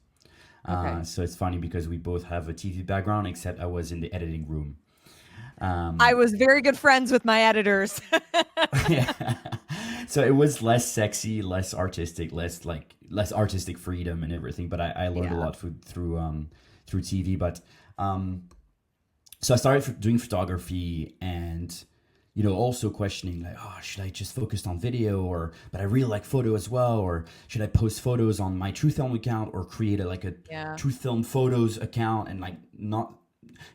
Okay. So it's funny because we both have a TV background, except I was in the editing room. I Um, was very good friends with my editors. yeah. So it was less sexy, less artistic, less artistic freedom and everything. But I learned a Yeah. lot through TV. But um, so I started doing photography, and also questioning like, oh, should I just focus on video, or but I really like photo as well, or should I post photos on my True Film account or create a Yeah. True Film photos account, and like not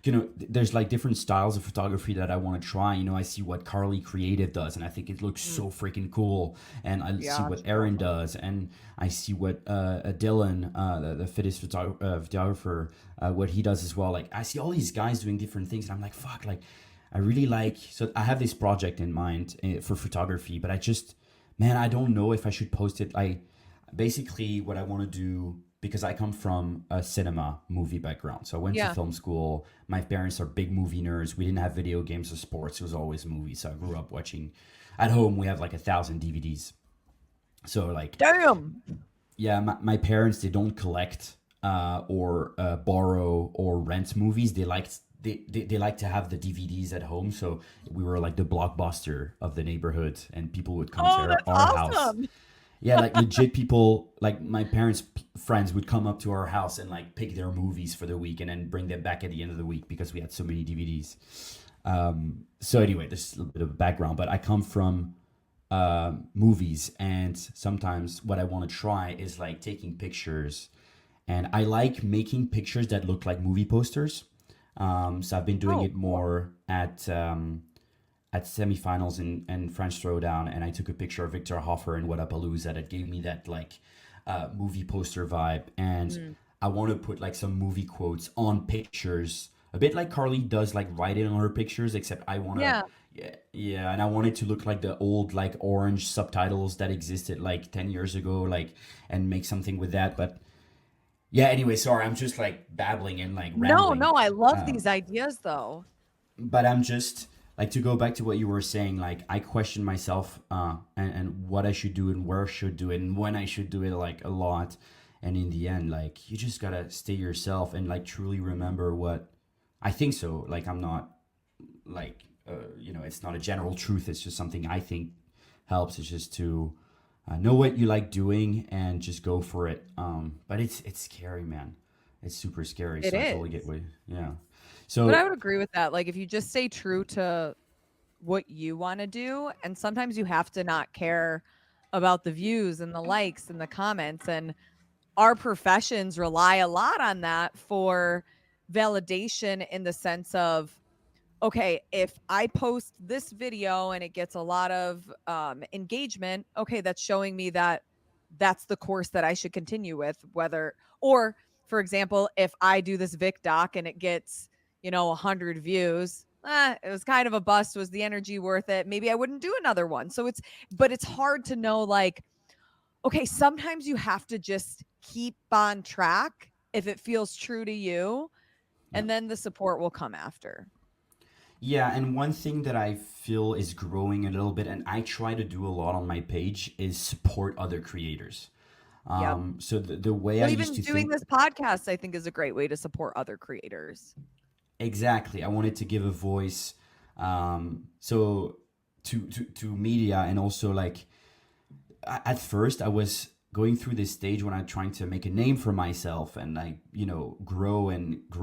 there's like different styles of photography that I want to try. I see what Carly Creative does, and I think it looks Mm. so freaking cool. And I see Yeah, what she's Aaron awesome. does, and I see what Dylan, the fittest photographer, what he does as well. Like I see all these guys doing different things, and I'm like, fuck, like I really like. So I have this project in mind, for photography, but man, I don't know if I should post it. I basically what I want to do, because I come from a cinema movie background. So I went to Yeah. film school. My parents are big movie nerds. We didn't have video games or sports. It was always movies. So I grew up watching. At home, we have like 1,000 DVDs. So like, Damn. yeah, my parents, they don't collect, or borrow or rent movies. They like to have the DVDs at home. So we were like the blockbuster of the neighborhood, and people would come to Oh, our, that's our house. awesome. Yeah, like legit people, like my parents' friends would come up to our house and like pick their movies for the week and then bring them back at the end of the week because we had so many DVDs. So anyway, this is a little bit of a background, but I come from movies, and sometimes what I want to try is like taking pictures, and I like making pictures that look like movie posters. So I've been doing Oh, it cool. more at semifinals and French Throwdown, and I took a picture of Victor Hoffer and Wodapalooza that gave me that like movie poster vibe, and Mm. I want to put like some movie quotes on pictures, a bit like Carly does, like writing on her pictures, except I want to. Yeah. Yeah, and I want it to look like the old like orange subtitles that existed like 10 years ago, like, and make something with that. But yeah, anyway, sorry, I'm just like babbling and like No, rambling. no, I love these Um, ideas though. but I'm just like, to go back to what you were saying, like I question myself, and what I should do and where I should do it and when I should do it, like a lot. And in the end, like you just gotta stay yourself and like truly remember what I think. So like I'm not like, it's not a general truth. It's just something I think helps. It's just to know what you like doing and just go for it. But it's scary, man. It's super scary. It So I totally get is. what. Yeah. But I So would agree with that. Like if you just stay true to what you want to do, and sometimes you have to not care about the views and the likes and the comments, and our professions rely a lot on that for validation in the sense of okay, if I post this video and it gets a lot of engagement, okay, that's showing me that that's the course that I should continue with. Whether, or for example, if I do this Vic doc and it gets, 100 views, it was kind of a bust. Was the energy worth it? Maybe I wouldn't do another one. So but it's hard to know, like, okay, sometimes you have to just keep on track if it feels true to you, Yeah. and then the support will come after. Yeah, and one thing that I feel is growing a little bit, and I try to do a lot on my page, is support other creators. Yep. So the way I Well, used even to doing think, this podcast, I think, is a great way to support other creators. exactly, I wanted to give a voice, so to media, and also like at first I was going through this stage when I'm trying to make a name for myself and like grow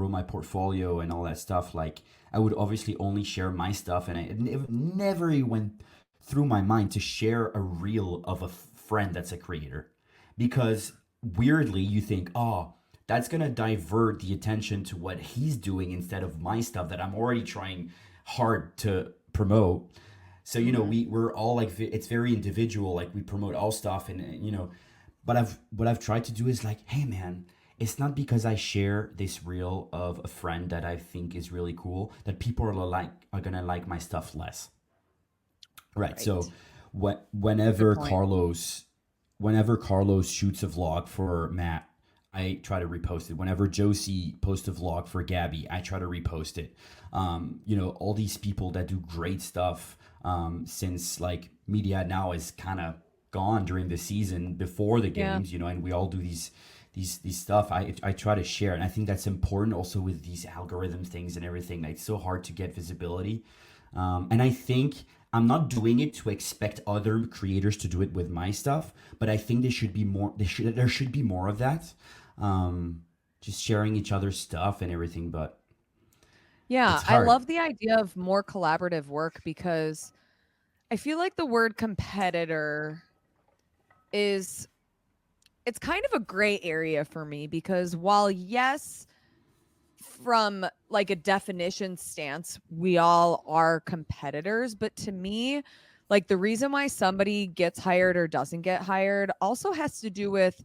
my portfolio and all that stuff. Like I would obviously only share my stuff, and it never even went through my mind to share a reel of a friend that's a creator, because weirdly you think, oh, that's gonna divert the attention to what he's doing instead of my stuff that I'm already trying hard to promote. So Mhm. we're all like, it's very individual, like we promote all stuff, and but what I've tried to do is like, hey man, it's not because I share this reel of a friend that I think is really cool that people are gonna like my stuff less. Right. So Right. Good whenever point. Carlos shoots a vlog for Matt, I try to repost it. Whenever Josie posts a vlog for Gabby, I try to repost it. All these people that do great stuff, since like media now is kind of gone during the season before the Yeah. games, and we all do these stuff. I try to share, and I think that's important also with these algorithm things and everything. Like, it's so hard to get visibility, and I think I'm not doing it to expect other creators to do it with my stuff, but I think there should be more. There should be more of that, just sharing each other's stuff and everything. But Yeah, it's I hard. love the idea of more collaborative work because I feel like the word competitor is it's kind of a gray area for me because while yes, from like a definition stance, we all are competitors, but to me, like the reason why somebody gets hired or doesn't get hired also has to do with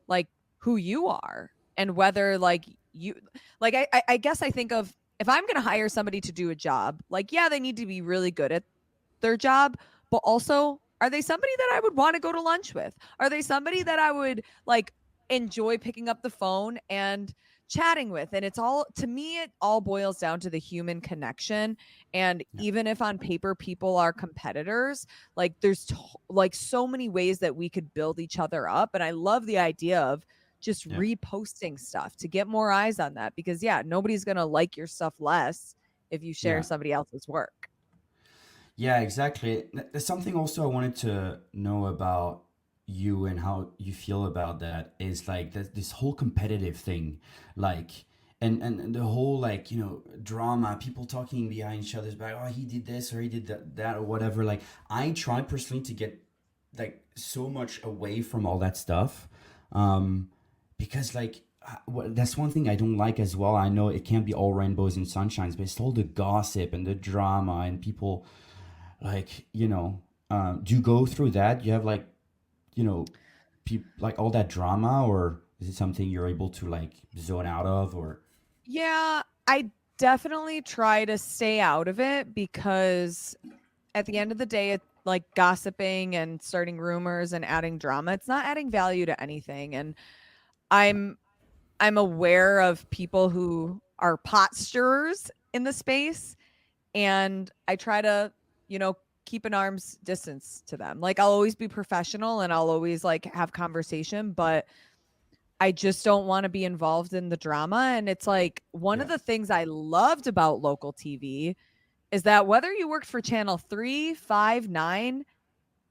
like who you are and whether like you like I guess I think of if I'm going to hire somebody to do a job, like yeah, they need to be really good at their job, but also are they somebody that I would want to go to lunch with? Are they somebody that I would like enjoy picking up the phone and chatting with? And it's all, to me, it all boils down to the human connection. And Yeah, even if on paper people are competitors, like like so many ways that we could build each other up. And I love the idea of just yeah, reposting stuff to get more eyes on that because yeah, nobody's going to like your stuff less if you share yeah. somebody else's work. Yeah, exactly. There's something also I wanted to know about you and how you feel about that is like this whole competitive thing, like, and the whole like drama, people talking behind each other's back. Oh, he did this or he did that or whatever. Like, I try personally to get like so much away from all that stuff, because like. That's one thing I don't like as well. I know it can't be all rainbows and sunshines, but it's all the gossip and the drama and people like do you go through that? You have like like all that drama, or is it something you're able to like zone out of? Or Yeah, I definitely try to stay out of it because at the end of the day, it's like gossiping and starting rumors and adding drama. It's not adding value to anything. And yeah, I'm I'm aware of people who are pot stirrers in the space, and I try to, you know, keep an arm's distance to them. Like I'll always be professional and I'll always like have conversation, but I just don't want to be involved in the drama. And it's like one of yeah. the things I loved about local TV is that whether you worked for channel 3, 5, 9,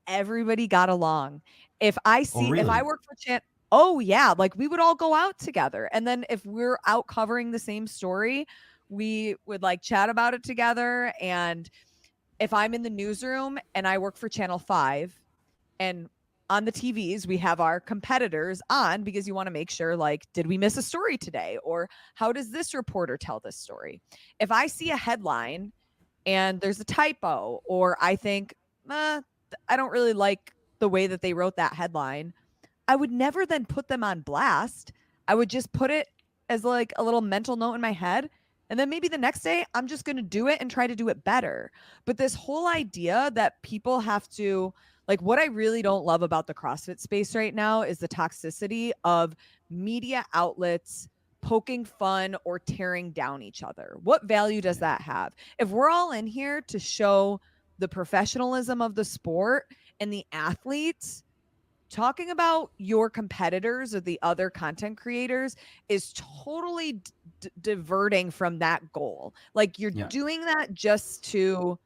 everybody got along. Oh, If I really? work for channel, oh yeah, like we would all go out together. And then if we're out covering the same story, we would like chat about it together. And if I'm in the newsroom and I work for channel 5, and on the TVs, we have our competitors on because you want to make sure, like, did we miss a story today? Or how does this reporter tell this story? If I see a headline and there's a typo, or I think, I don't really like the way that they wrote that headline, I would never then put them on blast. I would just put it as like a little mental note in my head. And then maybe the next day, I'm just going to do it and try to do it better. But this whole idea that people have to, like, what I really don't love about the CrossFit space right now is the toxicity of media outlets poking fun or tearing down each other. What value does Yeah. that have? If we're all in here to show the professionalism of the sport and the athletes, talking about your competitors or the other content creators is totally diverting from that goal. Like, you're Yeah. doing that just to,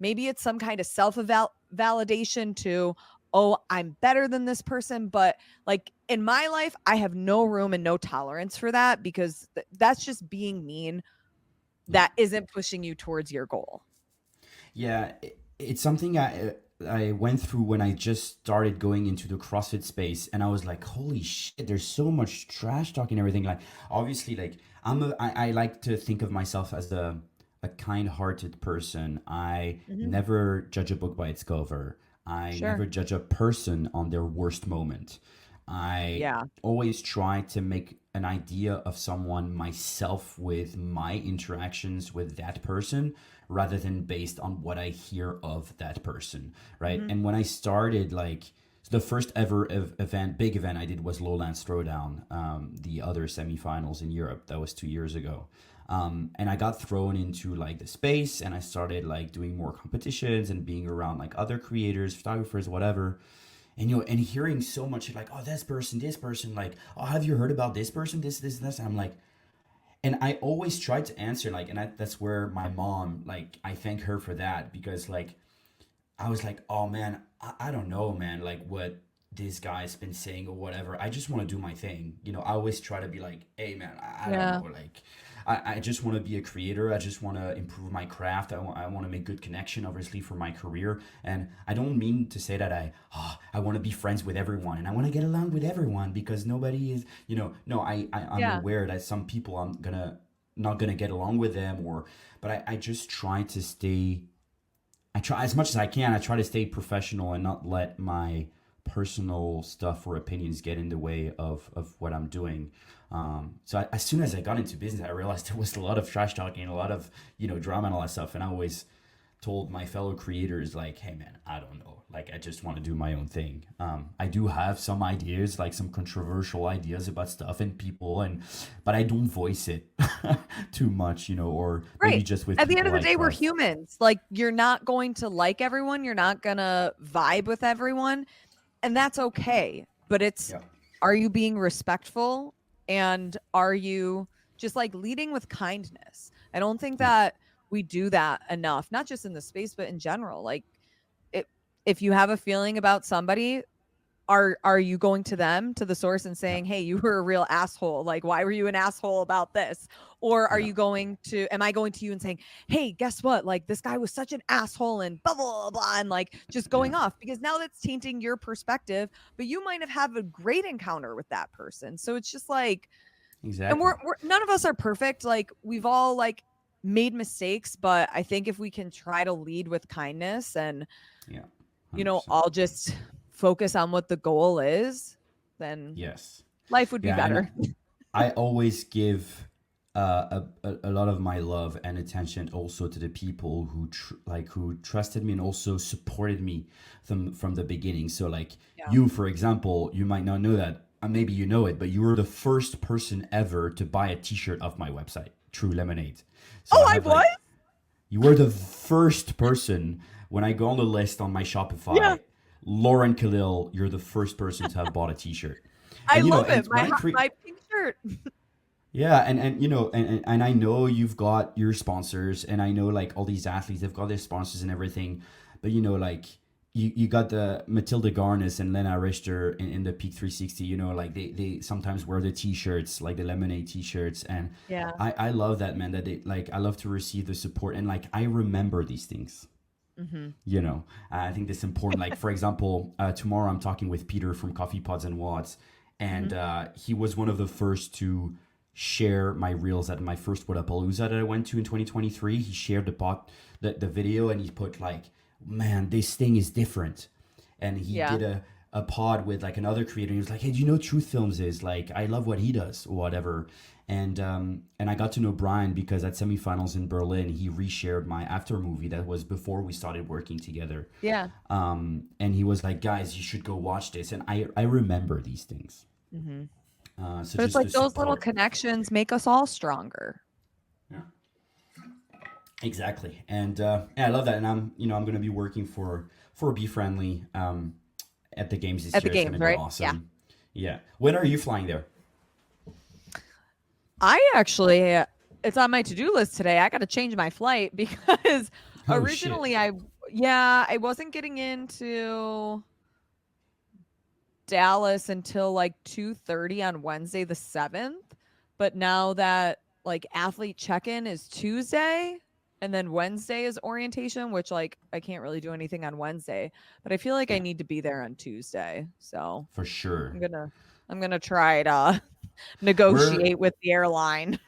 maybe it's some kind of self validation to, oh, I'm better than this person. But like in my life, I have no room and no tolerance for that, because that's just being mean. Yeah. That isn't pushing you towards your goal. Yeah, it's something I went through when I just started going into the CrossFit space, and I was like, holy shit, there's so much trash talk and everything. Like, obviously, like I like to think of myself as a kind-hearted person. I Mm-hmm. never judge a book by its cover. I Sure. never judge a person on their worst moment. I Yeah. always try to make an idea of someone myself with my interactions with that person rather than based on what I hear of that person, right? Mm-hmm. And when I started, like, the first ever event, big event I did was Lowlands Throwdown, the other semifinals in Europe. That was 2 years ago. And I got thrown into like the space, and I started like doing more competitions and being around like other creators, photographers, whatever. And and hearing so much like, oh, this person, like, oh, have you heard about this person, this, and I'm like, and I always try to answer like, and that's where my mom, like, I thank her for that, because like I was like, oh man, I don't know, man, like what this guy's been saying or whatever. I just want to do my thing. I always try to be like, hey man, I don't Yeah. know, like I just want to be a creator. I just want to improve my craft. I want to make good connection, obviously, for my career. And I don't mean to say that I want to be friends with everyone and I want to get along with everyone, because nobody is, no, I'm Yeah. aware that some people I'm gonna not gonna get along with them, or but I just try to stay, I try as much as I can. I try to stay professional and not let my personal stuff or opinions get in the way of what I'm doing. As soon as I got into business, I realized there was a lot of trash talking, a lot of drama and all that stuff. And I always told my fellow creators like, hey man, I don't know, like I just want to do my own thing. I do have some ideas, like some controversial ideas about stuff and people, but I don't voice it too much, or maybe Right. just with At the end people of the I day, we're trust. humans. Like, you're not going to like everyone. You're not going to vibe with everyone. And that's okay. But it's, Yeah. are you being respectful? And are you just like leading with kindness? I don't think Yeah. that we do that enough, not just in the space, but in general. Like, it, if you have a feeling about somebody, are you going to them, to the source, and Yeah. saying, hey, you were a real asshole, like, why were you an asshole about this? Or are Yeah. you going to, am I going to you and saying, hey, guess what, like, this guy was such an asshole and blah blah blah, and like just Yeah. going off, because now that's tainting your perspective, but you might have had a great encounter with that person. So it's just like, and Exactly. we're none of us are perfect, like, we've all like made mistakes, but I think if we can try to lead with kindness and, Yeah. 100%. I'll just focus on what the goal is, then Yes. life would be Yeah, and better. I always give a lot of my love and attention also to the people who trusted me and also supported me from the beginning. So like Yeah. you, for example, you might not know that, maybe you know it, but you were the first person ever to buy a T-shirt off my website, True Lemonade. So Oh, I I have was? like, you were the first person when I go on the list on my Yeah. Shopify. Lauren Kalil, you're the first person to have bought a T-shirt. I And love and it. when I create, My pink shirt. yeah, and and I know you've got your sponsors, and I know like all these athletes, they've got their sponsors and everything, but like you got the Matilda Garnis and Lena Richter in the Peak 360, like they sometimes wear the T-shirts, like the Lemonade T-shirts, and Yeah. I love that, man, that they like, I love to receive the support, and like I remember these things. Mhm. I think that's important. Like, for example, tomorrow I'm talking with Peter from Coffee Pods and Watts, and Mhm. he was one of the first to share my reels at my first Wadapalooza that I went to in 2023. He shared the video, and he put like, man, this thing is different. And he Yeah. did a pod with like another creator. He was like, hey, do you know Truth Films is like, I love what he does or whatever. And I got to know Brian because at semifinals in Berlin, he reshared my after movie that was before we started working together. Yeah. And he was like, guys, you should go watch this. And I remember these things. Hmm. So But it's just like the those little support. connections make us all stronger. Yeah, exactly. And yeah, I love that. And I'm going to be working for Be Friendly at the games this At the year. It's going games, to be right? Yeah. awesome. Yeah. When are you flying there? I actually, it's on my to-do list today. I got to change my flight because Oh shit. originally I wasn't getting into Dallas until like 2:30 on Wednesday the 7th, but now that like athlete check-in is Tuesday and then Wednesday is orientation, which like I can't really do anything on Wednesday, but I feel like I Yeah, need to be there on Tuesday. So, for sure. I'm going to I'm going to try to We're negotiate with the airline.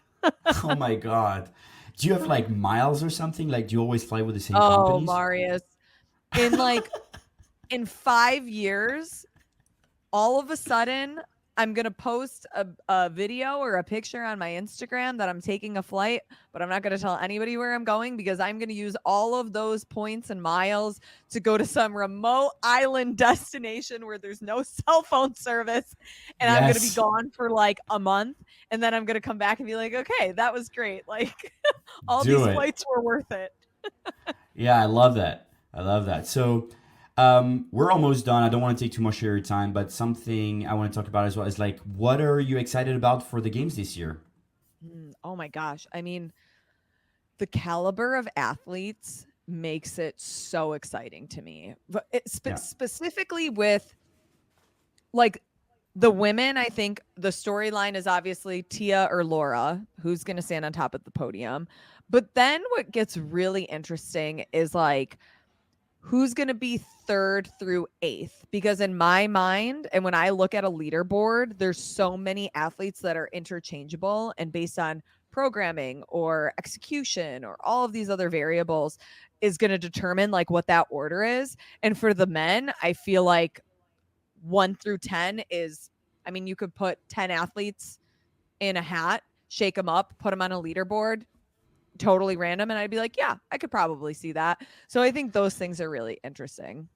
Oh my god. Do you have like miles or something? Like, do you always fly with the same Oh, companies? Marius. In like in 5 years, all of a sudden I'm going to post a video or a picture on my Instagram that I'm taking a flight, but I'm not going to tell anybody where I'm going because I'm going to use all of those points and miles to go to some remote island destination where there's no cell phone service. And I'm going to be Yes. gone for like a month. And then I'm going to come back and be like, okay, that was great. Like all Do these it. flights were worth it. Yeah, I love that. I love that. So, we're almost done. I don't want to take too much of your time, but something I want to talk about as well is like, what are you excited about for the games this year? Oh my gosh. I mean, the caliber of athletes makes it so exciting to me. But Yeah. specifically with like the women, I think the storyline is obviously Tia or Laura, who's going to stand on top of the podium. But then what gets really interesting is like who's going to be third through eighth? Because in my mind, and when I look at a leaderboard, there's so many athletes that are interchangeable and based on programming or execution or all of these other variables is going to determine like what that order is. And for the men, I feel like 1 through 10 is, I mean, you could put 10 athletes in a hat, shake them up, put them on a leaderboard, totally random, and I'd be like, yeah, I could probably see that. So I think those things are really interesting.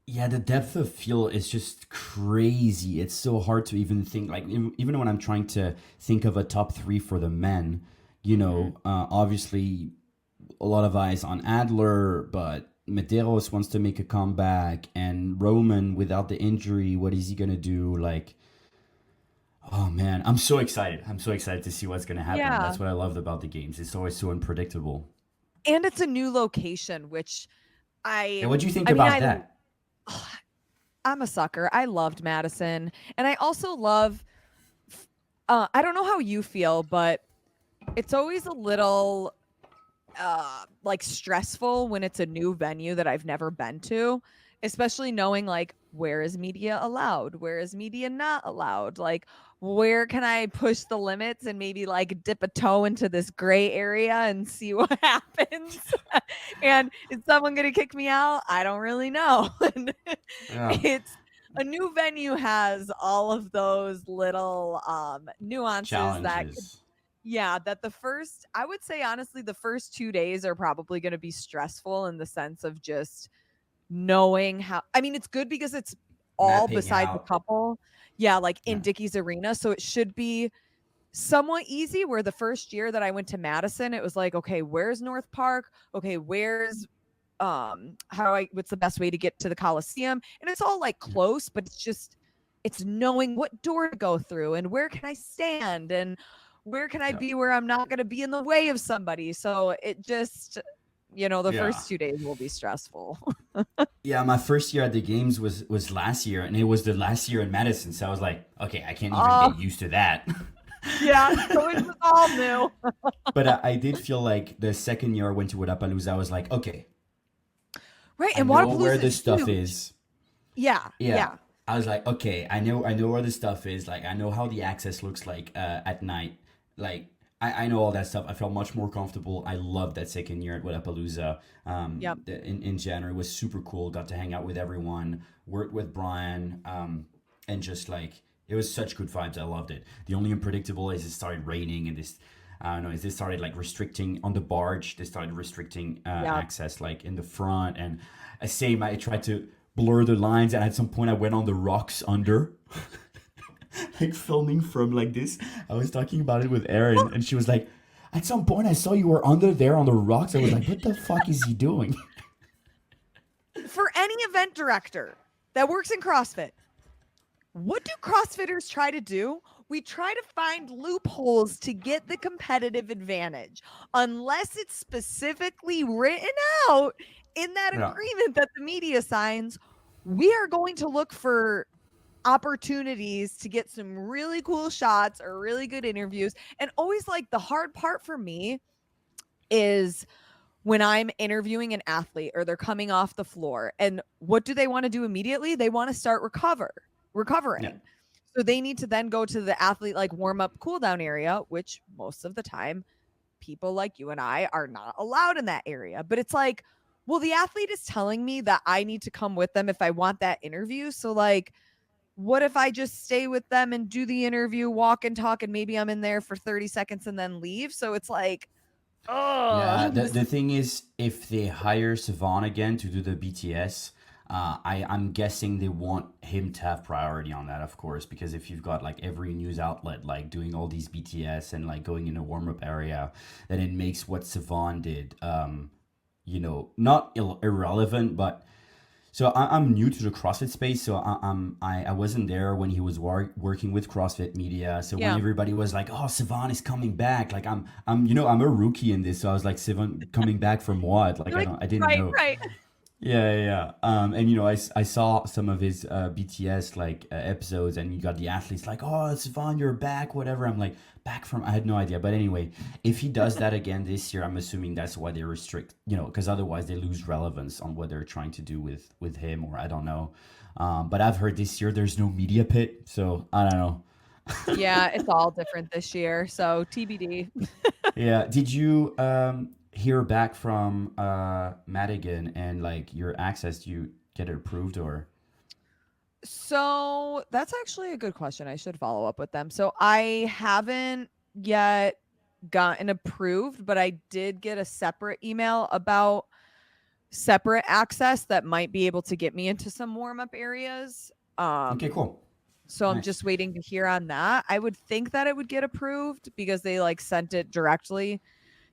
Yeah, the depth of field is just crazy. It's so hard to even think. Like, even when I'm trying to think of a top three for the men, Mm-hmm. obviously a lot of eyes on Adler, but Medeiros wants to make a comeback, and Roman without the injury, what is he gonna do? Like, oh man, I'm so excited. I'm so excited to see what's gonna happen. Yeah. That's what I loved about the games. It's always so unpredictable. And it's a new location, which I And what do you think I mean, about that? I'm a sucker. I loved Madison. And I also love I don't know how you feel, but it's always a little like stressful when it's a new venue that I've never been to, especially knowing like where is media allowed, where is media not allowed, like where can I push the limits and maybe like dip a toe into this gray area and see what happens. And is someone going to kick me out? I don't really know. And Yeah, it's a new venue has all of those little nuances that challenges. yeah, that I would say honestly, the first 2 days are probably going to be stressful in the sense of just knowing how. I mean, it's good because it's all Mapping besides a out. couple. Yeah, like in Yeah, Dickey's Arena. So it should be somewhat easy. Where the first year that I went to Madison, it was like, okay, where's North Park? Okay, where's what's the best way to get to the Coliseum? And it's all like yeah, close, but it's knowing what door to go through and where can I stand and where can I yeah. be where I'm not going to be in the way of somebody. So it just, the Yeah. first 2 days will be stressful. Yeah, my first year at the games was last year, and it was the last year in Madison. So I was like, okay, I can't even Oh, get used to that. yeah. So it was all new. But I did feel like the second year I went to Wadapalooza, I was like, okay, Right. I And know where Wadapalooza the is stuff huge. is. Yeah. Yeah, Yeah. I was like, okay, I know where the stuff is. Like, I know how the access looks like at night. like I know all that stuff. I felt much more comfortable. I loved that second year at Wodapalooza. Yep. In January, it was super cool. Got to hang out with everyone, worked with Brian, and just like it was such good vibes. I loved it. The only unpredictable is it started raining and this. I don't know. Is they started like restricting on the barge? They started restricting Yep. access like in the front, and same. I tried to blur the lines, and at some point I went on the rocks under, like filming from like this. I was talking about it with Erin, and she was like, "At some point, I saw you were under there on the rocks." I was like, "What the fuck is he doing?" For any event director that works in CrossFit, what do CrossFitters try to do? We try to find loopholes to get the competitive advantage. Unless it's specifically written out in that Yeah, agreement that the media signs, we are going to look for opportunities to get some really cool shots or really good interviews. And always like the hard part for me is when I'm interviewing an athlete or they're coming off the floor, and what do they want to do immediately? They want to start yeah, recovering. So they need to then go to the athlete like warm up cool down area, which most of the time people like you and I are not allowed in that area. But it's like, well, the athlete is telling me that I need to come with them if I want that interview. So like, what if I just stay with them and do the interview, walk and talk, and maybe I'm in there for 30 seconds and then leave? So it's like, yeah. oh, The thing is, if they hire Savan again to do the BTS, I'm guessing they want him to have priority on that, of course, because if you've got like every news outlet like doing all these BTS and like going in a warm up area, then it makes what Savan did, not irrelevant, but so I'm new to the CrossFit space, so I wasn't there when he was working with CrossFit Media. So when yeah. everybody was like, "Oh, Sivan is coming back," like I'm a rookie in this, so I was like, "Sivan coming back from what?" Like You're like, I didn't right, know. right. Yeah, yeah, yeah. And I saw some of his BTS like episodes, and you got the athletes like, "Oh, Sivan, you're back," whatever. I'm like, back from I had no idea, but anyway, if he does that again this year, I'm assuming that's why they restrict, because otherwise they lose relevance on what they're trying to do with him, or I don't know. But I've heard this year there's no media pit, so I don't know. Yeah, it's all different this year. So TBD. Yeah. Did you hear back from Madigan and like your access? Do you get it approved or? So that's actually a good question. I should follow up with them. So I haven't yet gotten approved, but I did get a separate email about separate access that might be able to get me into some warm up areas. Okay, cool. So I'm Nice. just waiting to hear on that. I would think that it would get approved because they like sent it directly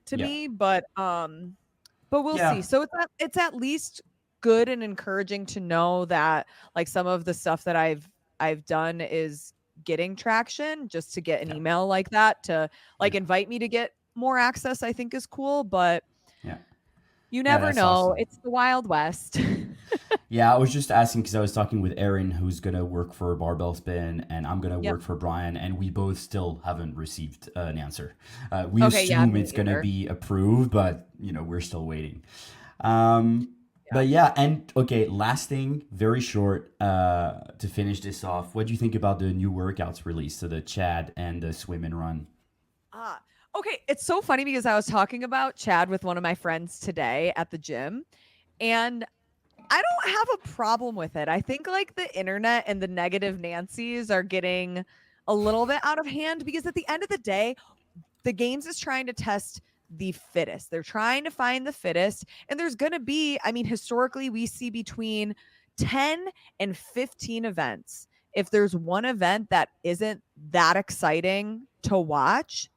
to Yeah. me, but we'll see. Yeah. So it's at least good and encouraging to know that like some of the stuff that I've done is getting traction. Just to get an Yeah. email like that to like Yeah. invite me to get more access, I think is cool, but Yeah. you Yeah, never that's know. awesome. It's the Wild West. Yeah, I was just asking because I was talking with Erin, who's gonna work for Barbell Spin, and I'm gonna Yep. work for Brian, and we both still haven't received an answer. We Okay, yeah, assume me it's gonna neither. be approved, but we're still waiting. Um, Yeah. but yeah, and okay, last thing, very short, to finish this off. What do you think about the new workouts released? So the Chad and the swim and run. Ah, okay. It's so funny because I was talking about Chad with one of my friends today at the gym, and I don't have a problem with it. I think like the internet and the negative Nancy's are getting a little bit out of hand because at the end of the day, the games is trying to test the fittest. They're trying to find the fittest. And there's going to be, I mean, historically, we see between 10 and 15 events. If there's one event that isn't that exciting to watch,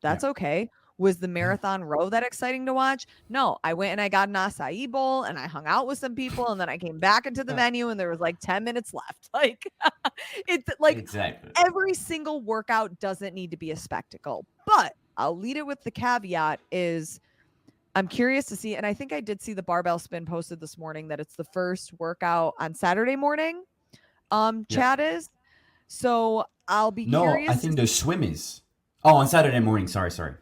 Yeah, that's okay. Was the marathon row that exciting to watch? No, I went and I got an acai bowl and I hung out with some people and then I came back into the yeah, venue and there was like 10 minutes left. Like it's like exactly. every single workout doesn't need to be a spectacle. But I'll lead it with the caveat is I'm curious to see, and I think I did see the barbell spin posted this morning that it's the first workout on Saturday morning. Yeah. Chat is. So I'll be No, I curious to think the swim is. Oh, on Saturday morning. Sorry, sorry.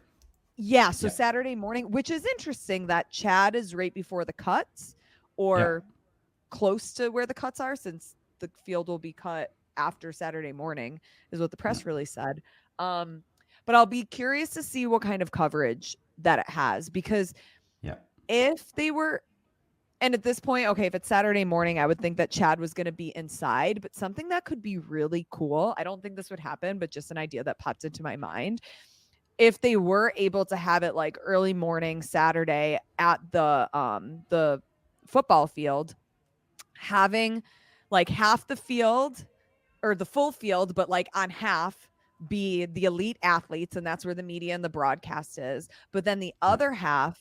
Yeah, so Yeah, Saturday morning, which is interesting that Chad is right before the cuts yeah, or close to where the cuts are since the field will be cut after Saturday morning is what the yeah. press release said. Um but I'll be curious to see what kind of coverage that it has, because Yeah. if they were, and at this point, okay, if it's Saturday morning, I would think that Chad was going to be inside, but something that could be really cool. I don't think this would happen, but just an idea that popped into my mind. If they were able to have it like early morning Saturday at the football field, having like half the field or the full field, but like on half be the elite athletes, and that's where the media and the broadcast is. But then the Yeah. other half,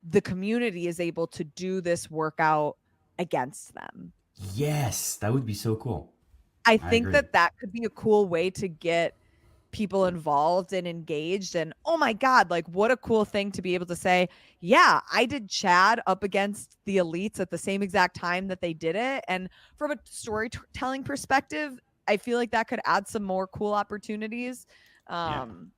the community is able to do this workout against them. Yes, that would be so cool. I I think agree. that that could be a cool way to get people involved and engaged. And oh my God, like what a cool thing to be able to say, yeah, I did Chad up against the elites at the same exact time that they did it. And from a storytelling perspective, I feel like that could add some more cool opportunities. Yeah. Um,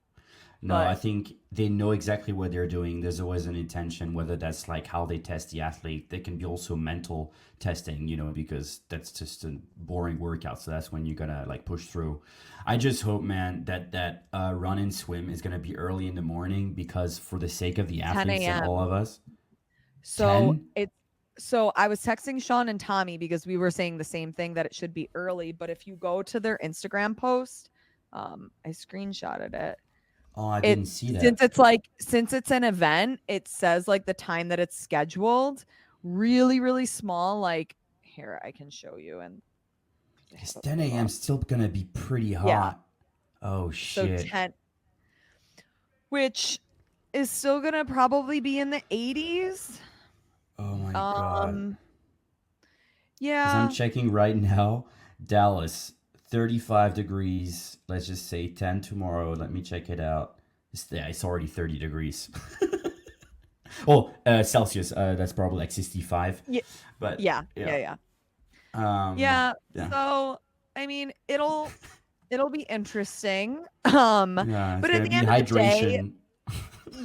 No, I but think they know exactly what they're doing. There's always an intention, whether that's like how they test the athlete. They can be also mental testing, because that's just a boring workout. So that's when you gotta like push through. I just hope, man, that run and swim is gonna be early in the morning because for the sake of the 10 athletes and all a.m. of us, So 10. it's so I was texting Sean and Tommy because we were saying the same thing, that it should be early. But if you go to their Instagram post, I screenshotted it. Oh, I It didn't see since that. it's like since it's an event, it says like the time that it's scheduled, really, really small. Like here, I can show you, and I Because have it 10 pulled a.m. up. is still gonna be pretty Yeah. hot. Oh So shit. 10, which is still gonna probably be in the 80s. Oh my god. Um, Because I'm yeah. checking right now, Dallas, 35 degrees. Let's just say 10 tomorrow. Let me check it out. Yeah, it's already 30 degrees. Oh, Celsius. That's probably like 65. Yeah. But Yeah. yeah. Yeah. Yeah. Um, Yeah. yeah. So, I mean, it'll be interesting. Yeah, it's But at gonna the be end of the day, hydration.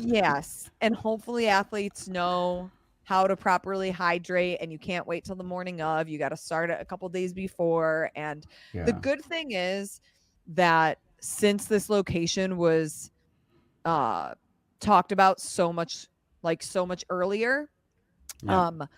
yes. And hopefully athletes know how to properly hydrate, and you can't wait till the morning of. You got to start it a couple days before. And the Yeah. good thing is that since this location was uh talked about so much earlier, Yeah. um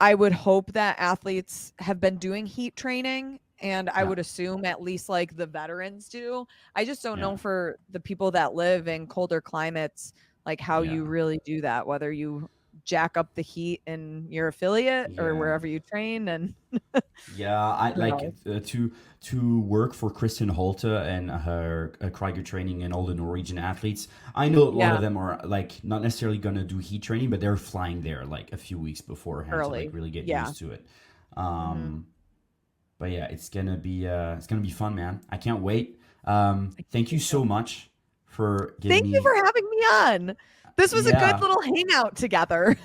I would hope that athletes have been doing heat training, and I Yeah. would assume at least like the veterans do. I just don't Yeah. know for the people that live in colder climates, like how Yeah. you really do that, whether you jack up the heat in your affiliate or Yeah. wherever you train. And Yeah, I who like knows? to work for Kristen Holte and her cryo training and all the Norwegian athletes. I know a lot Yeah, of them are like not necessarily gonna do heat training, but they're flying there like a few weeks beforehand to like early. really get Yeah. used to it. Hmm. Um, but yeah, it's gonna be fun, man. I can't wait. I can't Thank you wait so to. much for giving Thank you me. for having me on. This was a good Yeah, little hangout together.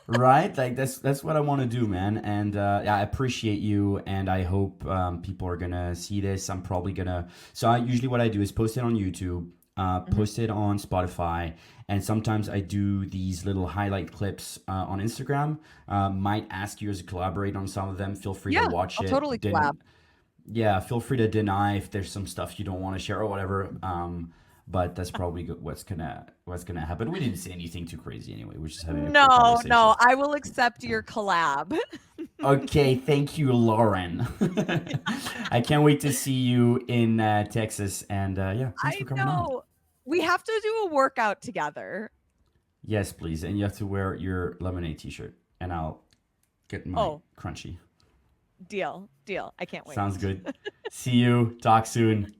right? Like that's what I want to do, man. And yeah, I appreciate you, and I hope people are gonna see this. I'm probably gonna. So I usually what I do is post it on YouTube, Mhm. post it on Spotify, and sometimes I do these little highlight clips on Instagram. Might ask you to collaborate on some of them. Feel free to Yeah, watch I'll totally it. collab. Then yeah, feel free to deny if there's some stuff you don't want to share or whatever. But that's probably what's gonna happen. We didn't say anything too crazy anyway. We're just having a cool No, conversation. no, I will accept Yeah. your collab. Okay, thank you, Lauren. I can't wait to see you in Texas. And yeah, thanks I for coming on. know. We have to do a workout together. Yes, please. And you have to wear your lemonade t-shirt, and I'll get my Oh, crunchy. deal, deal. I can't wait. Sounds good. See you. Talk soon.